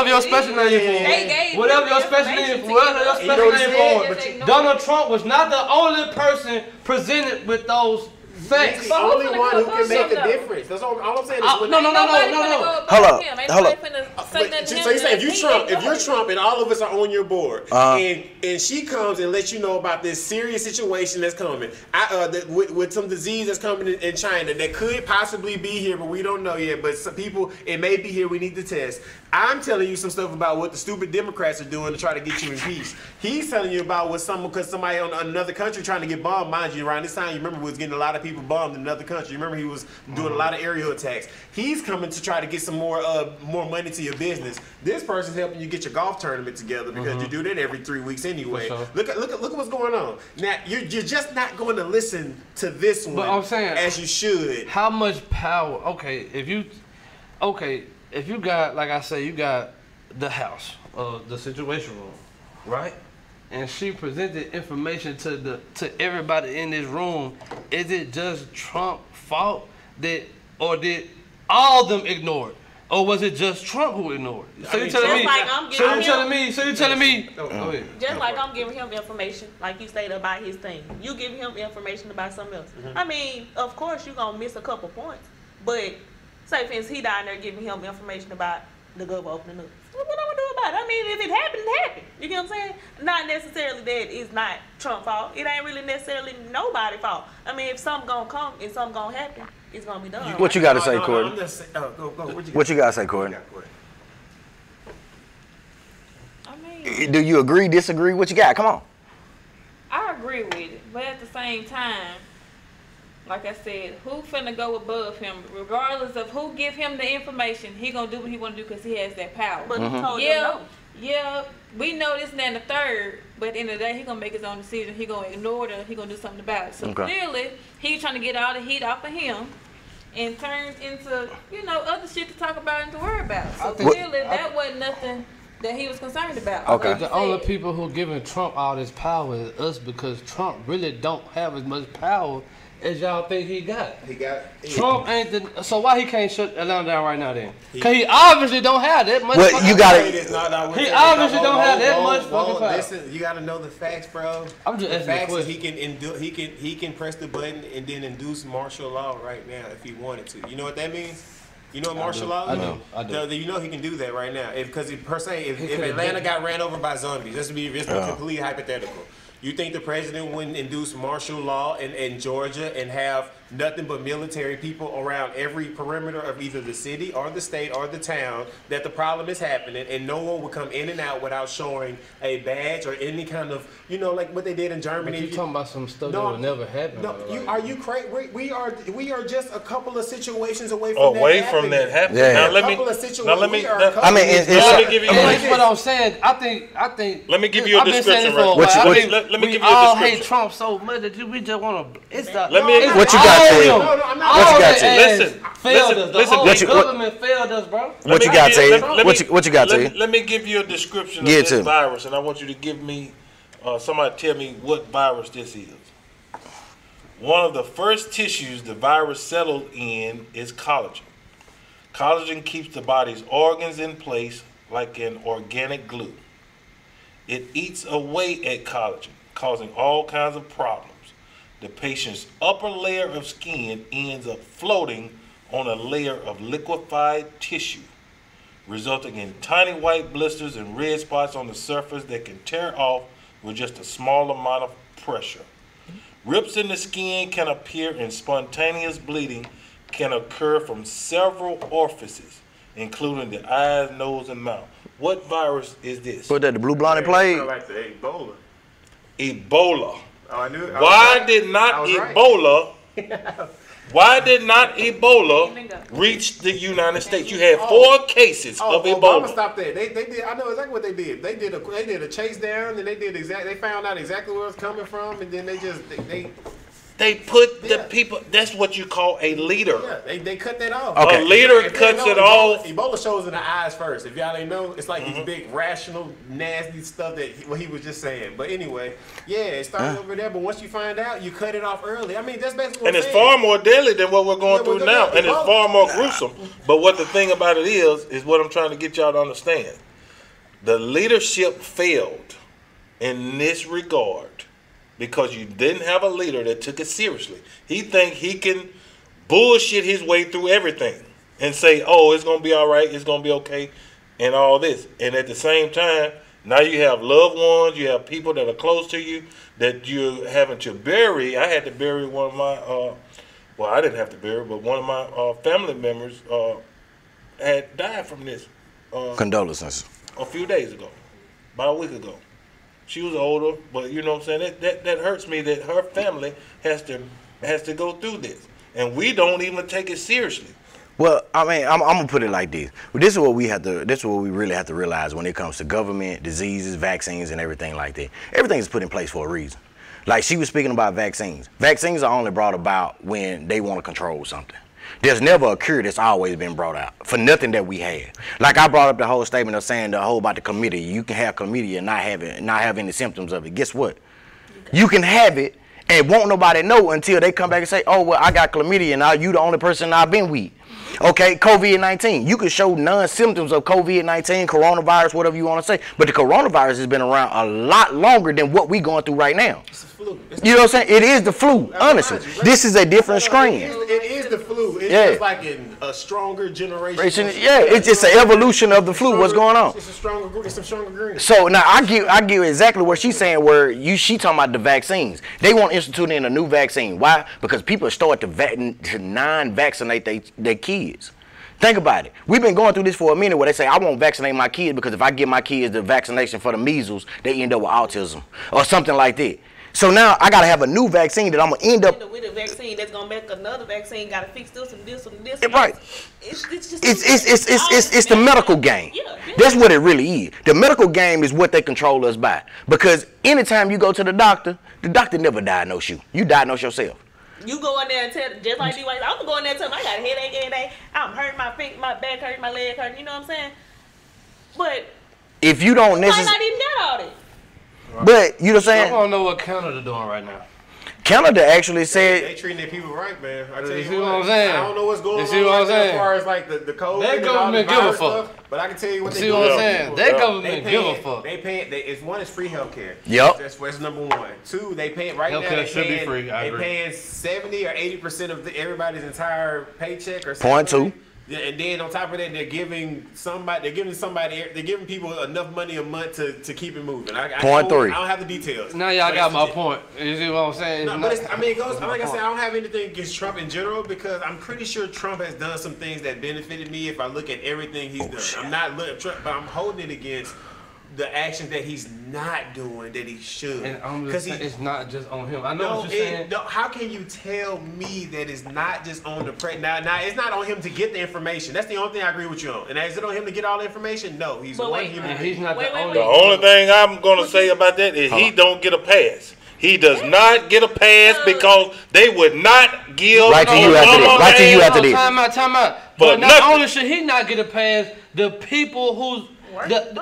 your special name for, whatever your special name for, Donald Trump was not the only person presented with those facts. He's the only one who can make a difference. That's all I'm saying. No. Hold up. So you say if you're Trump and all of us are on your board, and she comes and lets you know about this serious situation that's coming, with some disease that's coming in China that could possibly be here, but we don't know yet. But some people, it may be here. We need to test. I'm telling you some stuff about what the stupid Democrats are doing to try to get you impeached. He's telling you about what because somebody on another country trying to get bombed. Mind you, around this time, you remember we was getting a lot of people bombed in another country. You remember he was doing a lot of aerial attacks. He's coming to try to get some more money to your business. This person's helping you get your golf tournament together because you do that every 3 weeks anyway. Sure. Look at what's going on. Now you're just not going to listen to this one, but I'm saying, as you should. How much power? If you got, like I say, you got the house, the situation room, right? And she presented information to everybody in this room. Is it just Trump's fault or did all of them ignore it? Or was it just Trump who ignored it? So you're telling me. Just like I'm giving him information, like you stated about his thing. You give him information about something else. I mean, of course you're gonna miss a couple points, but say for instance he down there giving him information about the government opening up. What am I gonna do about it? I mean, if it happened, it happened. You get what I'm saying? Not necessarily that it's not Trump's fault. It ain't really necessarily nobody's fault. I mean, if something gonna come and something gonna happen, it's gonna be done. What you got to say, Courtney? What you got to say, Courtney? I mean, do you agree, disagree? What you got? Come on. I agree with it, but at the same time, like I said, who finna go above him? Regardless of who give him the information, he gonna do what he wanna do because he has that power. But he told them no. Yeah, we know this and that and the third, but at the end of the day, he gonna make his own decision. He gonna ignore it. He gonna do something about it. So clearly, he trying to get all the heat off of him, and turns into other shit to talk about and to worry about. So clearly, that wasn't nothing that he was concerned about. Okay. The only people who giving Trump all this power is us because Trump really don't have as much power as y'all think he got. Trump ain't the. So why he can't shut Atlanta down right now then? Cause he obviously don't have that much. Well, you gotta. He obviously don't have that much fucking power. Listen, you gotta know the facts, bro. I'm just asking the facts. a He can press the button and then induce martial law right now if he wanted to. You know what that means? You know what martial law is? I do. You know he can do that right now. Because per se, if Atlanta got ran over by zombies, this would be completely hypothetical. You think the president wouldn't induce martial law in Georgia and have nothing but military people around every perimeter of either the city or the state or the town that the problem is happening, and no one would come in and out without showing a badge or any kind of, like what they did in Germany? But you're talking about some stuff that would never happen. No, are you crazy? We are just a couple of situations away from that happening. Yeah. Now let me give you. That's what I'm saying. I think. Let me give you a description. Let me give you a description. We all hate Trump so much that we just want to. It's the. What you got? What you got, Ted? Listen. The government failed us, bro. What you got, Ted? What you got, Ted? Let me give you a description of this virus, and I want you to give me, somebody tell me what virus this is. One of the first tissues the virus settled in is collagen. Collagen keeps the body's organs in place like an organic glue. It eats away at collagen, causing all kinds of problems. The patient's upper layer of skin ends up floating on a layer of liquefied tissue, resulting in tiny white blisters and red spots on the surface that can tear off with just a small amount of pressure. Rips in the skin can appear, and spontaneous bleeding can occur from several orifices, including the eyes, nose, and mouth. What virus is this? Put that the blue blinded plague. Like the Ebola. Ebola. Oh, I knew it. Why did not Ebola reach the United States? You had 4 cases of Ebola. Obama stopped there. They did. I know exactly what they did. They did a chase down, and they found out exactly where it was coming from, and then they put the people. That's what you call a leader. Yeah, they cut that off. Okay. A leader cuts it off. Ebola shows in the eyes first. If y'all didn't know, it's like these big, rational, nasty stuff that what he was just saying. But anyway, it started over there. But once you find out, you cut it off early. I mean, that's basically what it's far more deadly than what we're going through now, and it's far more gruesome. But what the thing about it is what I'm trying to get y'all to understand. The leadership failed in this regard. Because you didn't have a leader that took it seriously. He think he can bullshit his way through everything and say, oh, it's going to be all right, it's going to be okay, and all this. And at the same time, now you have loved ones, you have people that are close to you that you're having to bury. I had to bury one of my, I didn't have to bury, but one of my family members had died from this. Condolences. A few days ago, about a week ago. She was older, but you know what I'm saying? That hurts me that her family has to go through this. And we don't even take it seriously. Well, I mean, I'm gonna put it like this. This is what we really have to realize when it comes to government, diseases, vaccines, and everything like that. Everything is put in place for a reason. Like she was speaking about vaccines. Vaccines are only brought about when they want to control something. There's never a cure that's always been brought out for nothing that we have. Like I brought up the whole statement of saying the whole about the chlamydia. You can have chlamydia and not have any symptoms of it. Guess what? You can have it and won't nobody know until they come back and say, oh, well, I got chlamydia and now you the only person I've been with. Okay, COVID-19. You can show non-symptoms of COVID-19, coronavirus, whatever you want to say. But the coronavirus has been around a lot longer than what we're going through right now. It's the flu. You know what I'm saying? It is the flu, honestly. This is a different strain. It is the flu. It's just like in a stronger generation. Yeah, it's just an evolution of the flu. What's going on? It's a stronger green. So now I give exactly what she's saying. Where she talking about the vaccines. They want to institute in a new vaccine. Why? Because people start to non-vaccinate their kids. Think about it. We've been going through this for a minute where they say, I won't vaccinate my kids because if I give my kids the vaccination for the measles, they end up with autism or something like that. So now I gotta have a new vaccine that I'm gonna end up. With a vaccine that's gonna make another vaccine, gotta fix this and this and this. Right. It's just It's the medical game. Yeah. That's what it really is. The medical game is what they control us by. Because anytime you go to the doctor never diagnose you. You diagnose yourself. You go in there and tell, just like D-White, I'm gonna go in there and tell them I got a headache every day. I'm hurting my feet, my back hurting, my leg hurting. You know what I'm saying? But if you don't might necessarily, not even got all that. but you know what I'm I saying? want to know what Canada doing right now. Canada actually said They treating their people right, man. I tell You you see what I'm saying? I don't know what's going You on see what I'm right now as saying? far as like the COVID That and all the government give a virus fuck. stuff, but I can tell you what You they see do. what I'm saying? That government They give a paying- fuck. They paying. It's one is free healthcare. Yep. That's number one. Two, they paying right now. Healthcare They should be paying, free, I they agree. paying 70 or 80% of everybody's entire paycheck or Point something. two. Yeah, and then on top of that, they're giving people enough money a month to keep it moving. Point three. I don't have the details. Now y'all But got it's my legit. point. You see what I'm saying? No, It's but not- it goes. Like I said, I don't have anything against Trump in general because I'm pretty sure Trump has done some things that benefited me if I look at everything he's done. shit. I'm not looking at Trump, but I'm holding it against the actions that he's not doing that he should. And I'm just saying, it's not just on him. I know No, what you're saying. no, how can you tell me that it's not just on the now it's not on him to get the information. That's the only thing I agree with you on. And is it on him to get all the information? No, he's But one wait, human And being. he's not Wait, the wait, only. The only thing I'm gonna say about that is he don't get a pass. He does not get a pass because they would not give Right to you after this. Right to you after this. Time out. But But not nothing. only should he not get a pass, the people who's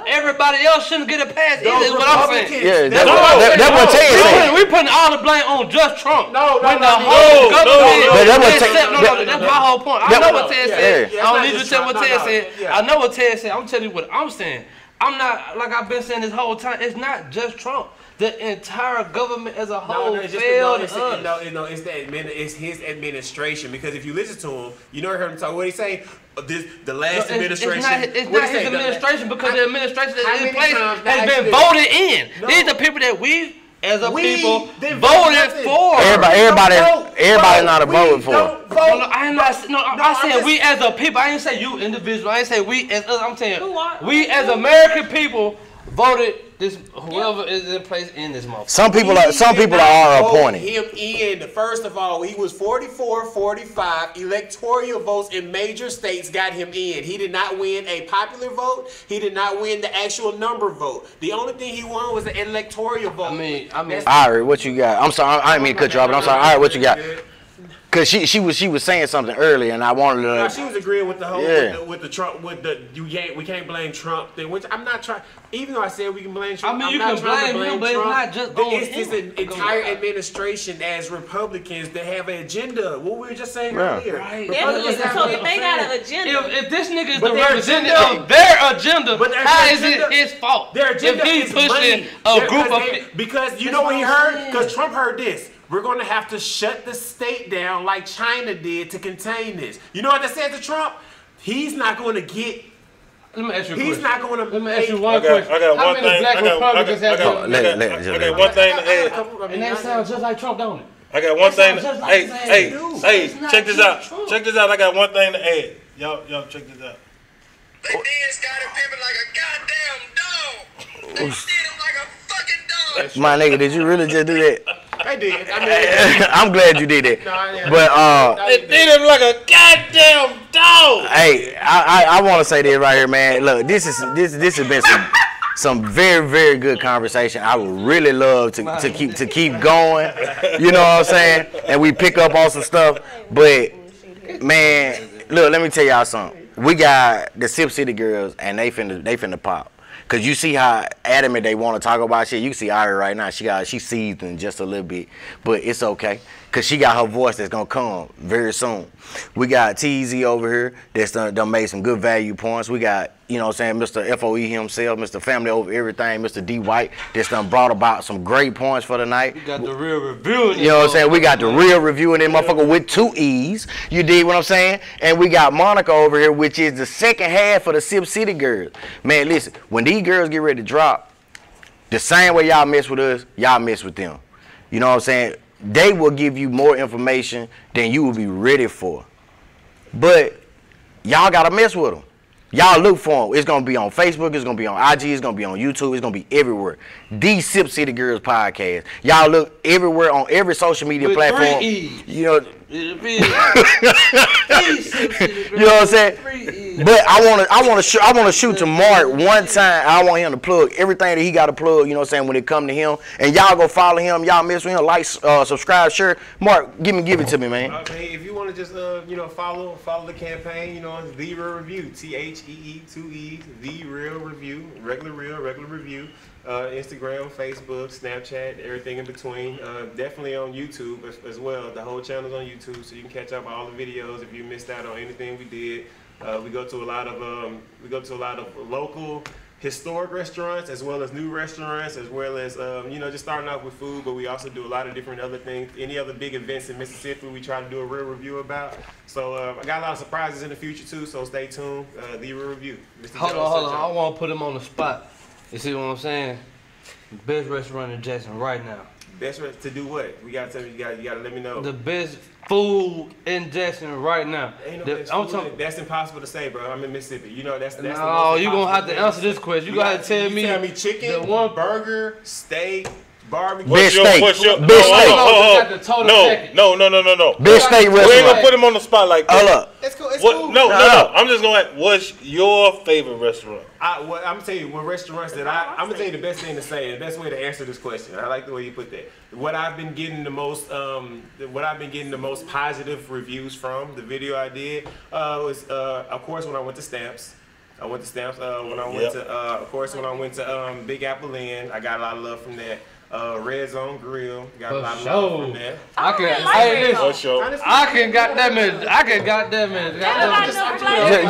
everybody else shouldn't get a pass either. Is what I'm saying. Yeah, That's that's what Ted said. We putting all the blame on just Trump. No, when the no, whole no, government no, no. That's what is Ted- set- no, that's my whole point. I that- know what Ted said. yeah, I don't it's need not you to just tell what Trump. Ted No, said. yeah. I know what Ted said. I'm telling you what I'm saying. I'm not, like I've been saying this whole time, it's not just Trump. The entire government as a whole No, it's just failed it's it's his administration. Because if you listen to him, you know, heard him talk. What he say? The last administration. It's what not he his say? administration because the administration how that's in many place times has now been actually- voted in. No. These are people that we, as a people, didn't vote voted nothing. for. Everybody not a voting for. No, I ain't not. No, No, I I'm said just- we as a people. I didn't say you individual. I didn't say we as. I'm saying Who are- we as American people voted this whoever is in place in this motherfucker. Some people are appointed. Him in. First of all, he was 44, 45 electoral votes in major states got him in. He did not win a popular vote. He did not win the actual number vote. The only thing he won was the electoral vote. I mean, All right, what you got? I'm sorry, I didn't mean to cut you off, but I'm sorry. All right, what you got? Cause she was saying something earlier, and I wanted No, to. she was agreeing with the whole Yeah. with the Trump we can't blame Trump thing. Which I'm not trying. Even though I said we can blame Trump, I mean, I'm you not can trying to blame him, but it's Trump. not just on It's this him. entire administration as Republicans that have an agenda. What we were just saying Yeah. earlier. Right. Republicans have So an if they got an agenda, If this nigga is But the their representative agenda- of their agenda, But their how is agenda- it his fault? Their agenda if he's is pushing money. a They're- group of because you That's know what he what I'm heard? saying. Because Trump heard this. We're going to have to shut the state down like China did to contain this. You know what they said to Trump? He's not going to get. Let me ask you a He's question. not going to. Let me ask you I one got question. one How many thing. black Republicans have let- voted? I got one thing to add. And that sounds just like Trump, don't it? I got one thing. sounds just like Hey, his ass. hey, Dude, hey! it's not Check this just out. Trump. Check this out. I got one thing to add. Y'all check this out. They then started pimping like a goddamn dog. They did him like a fucking dog. My nigga, did you really just do that? They did. I mean, I'm glad you did that. yeah. But They did him like a goddamn dog. hey, I want to say this right here, man. Look, this has been some very, very good conversation. I would really love to keep going. You know what I'm saying? And we pick up on some stuff. But man, look, let me tell y'all something. We got the Sipp City girls, and they finna pop. Cause you see how adamant they want to talk about shit. You see Attire right now. She seething just a little bit, but it's okay. Cause she got her voice that's gonna come very soon. We got TZ over here that's done made some good value points. We got, you know what I'm saying, Mr. FOE himself, Mr. Family Over Everything, Mr. D White that's done brought about some great points for the night. We got the real review. You know what I'm saying? We got the real review in that motherfucker with 2 E's. You dig what I'm saying? And we got Monica over here, which is the second half for the Sipp City girls. Man, listen, when these girls get ready to drop, the same way y'all mess with us, y'all mess with them. You know what I'm saying? They will give you more information than you will be ready for. But y'all gotta mess with them. Y'all look for him. It's gonna be on Facebook. It's gonna be on IG. It's gonna be on YouTube. It's gonna be everywhere. The Sipp City Girls podcast. Y'all look everywhere on every social media With platform. 3 E's. You know. You know You know what I'm saying? But I want to shoot to Mark one time. I want him to plug everything that he got to plug. You know what I'm saying? When it come to him, and y'all go follow him. Y'all mess with him. Like, subscribe, share. Mark, give it to me, man. Okay, if you want to just follow the campaign, it's The Real Review, THEE 2 E's, The Real Review, regular review. Instagram, Facebook, Snapchat, everything in between. Definitely on YouTube as well. The whole channel's on YouTube, so you can catch up on all the videos if you missed out on anything we did. We go to a lot of local historic restaurants as well as new restaurants, as well as just starting off with food. But we also do a lot of different other things. Any other big events in Mississippi, we try to do a real review about. So I got a lot of surprises in the future too. So stay tuned. The Real Review. Mr. Hold Jones, on. I want to put him on the spot. You see what I'm saying? Best restaurant in Jackson right now. Best to do what? We gotta tell you. You gotta let me know. The best food in Jackson right now. Ain't no best food. That's impossible to say, bro. I'm in Mississippi. That's the no, you gonna have to answer this question. You gotta tell me. Tell me chicken, burger, steak, barbecue. Best steak. Best steak. No. We Best steak ain't restaurant. gonna put him on the spot like that. Hold up. It's cool. It's What? cool. No. I'm just gonna ask, what's your favorite restaurant? I'm gonna tell you what restaurants that I'm gonna tell you the best thing to say, the best way to answer this question. I like the way you put that. What I've been getting the most, positive reviews from the video I did was, of course, when I went to Stamps. When I went to Big Apple Inn, I got a lot of love from that. Red Zone Grill, got a lot of love from that. I can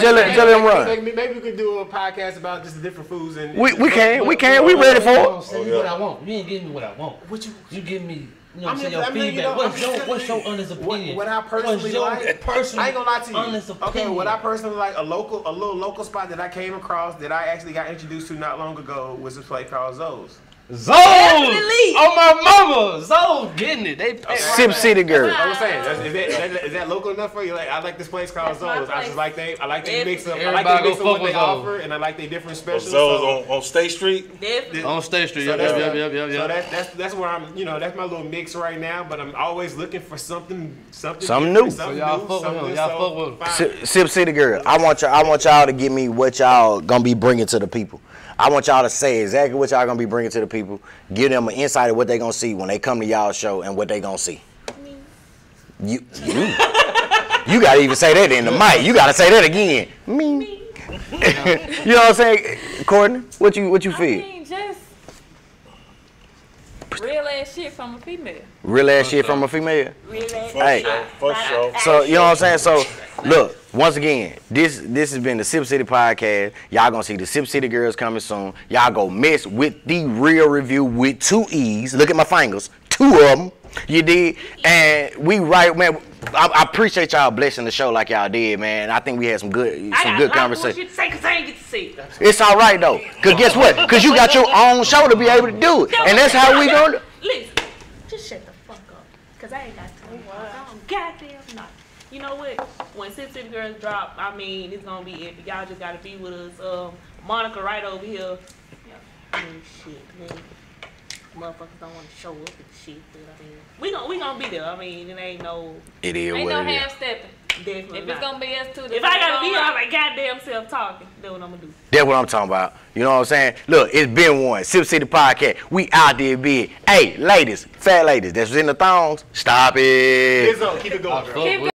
Just let him run. Maybe we could do a podcast about just the different foods and We can. We ready for it. Say what I want. You ain't giving me what I want. You give me. You know what I'm saying? Your feedback. What's your honest opinion? What I personally like? I ain't gonna lie to you. Honest opinion. Okay, what I personally like, a little local spot that I came across that I actually got introduced to not long ago was a place called Zoe's. Zoe! On my mama! Zoe getting it. They pay. Sipp City Girl. I'm saying, is that local enough for you? Like, I like this place called Zoe's. I like the mix of what they offer, and I like their different specials. Zoe's on State Street. Definitely. On State Street. So Yep. that's where I'm. That's my little mix right now. But I'm always looking for something new. So y'all fuck with him. Y'all fuck with him. Sipp City Girl. I want y'all to give me what y'all gonna be bringing to the people. I want y'all to say exactly what y'all gonna be bringing to the people. Give them an insight of what they gonna see when they come to y'all show and what they gonna see. You gotta even say that in the mic. You gotta say that again. Me. You know what I'm saying, Courtney? What you feel? I mean, just real ass shit from a female. Real ass shit from a female. Real ass Hey. For sure. So you know what I'm saying? So look, once again, this has been the Sipp City podcast. Y'all gonna see the Sipp City Girls coming soon. Y'all go mess with The Real Review with 2 E's. Look at my fingers, 2 of them. You did, and we man. I appreciate y'all blessing the show like y'all did, man. I think we had some good conversation. It's all right though, cause guess what? Cause you got your own show to be able to do it, and that's how we gonna. Listen, just shut the fuck up, cause I ain't got time. Goddamn not. You know what? When Sipp City Girls drop, I mean, it's gonna be epic. Y'all just gotta be with us. Monica right over here. I mean, shit, man. Motherfuckers don't want to show up and shit, but I mean, we gonna be there. I mean, it ain't no. It is Ain't what no it is. half stepping. Definitely If not. it's gonna be us two, If I gotta be on my goddamn self talking, that's what I'm gonna do. That's what I'm talking about. You know what I'm saying? Look, it's been one. Sipp City Podcast. We out there big. Hey, ladies, fat ladies that's in the thongs, stop it. Keep it going, girl.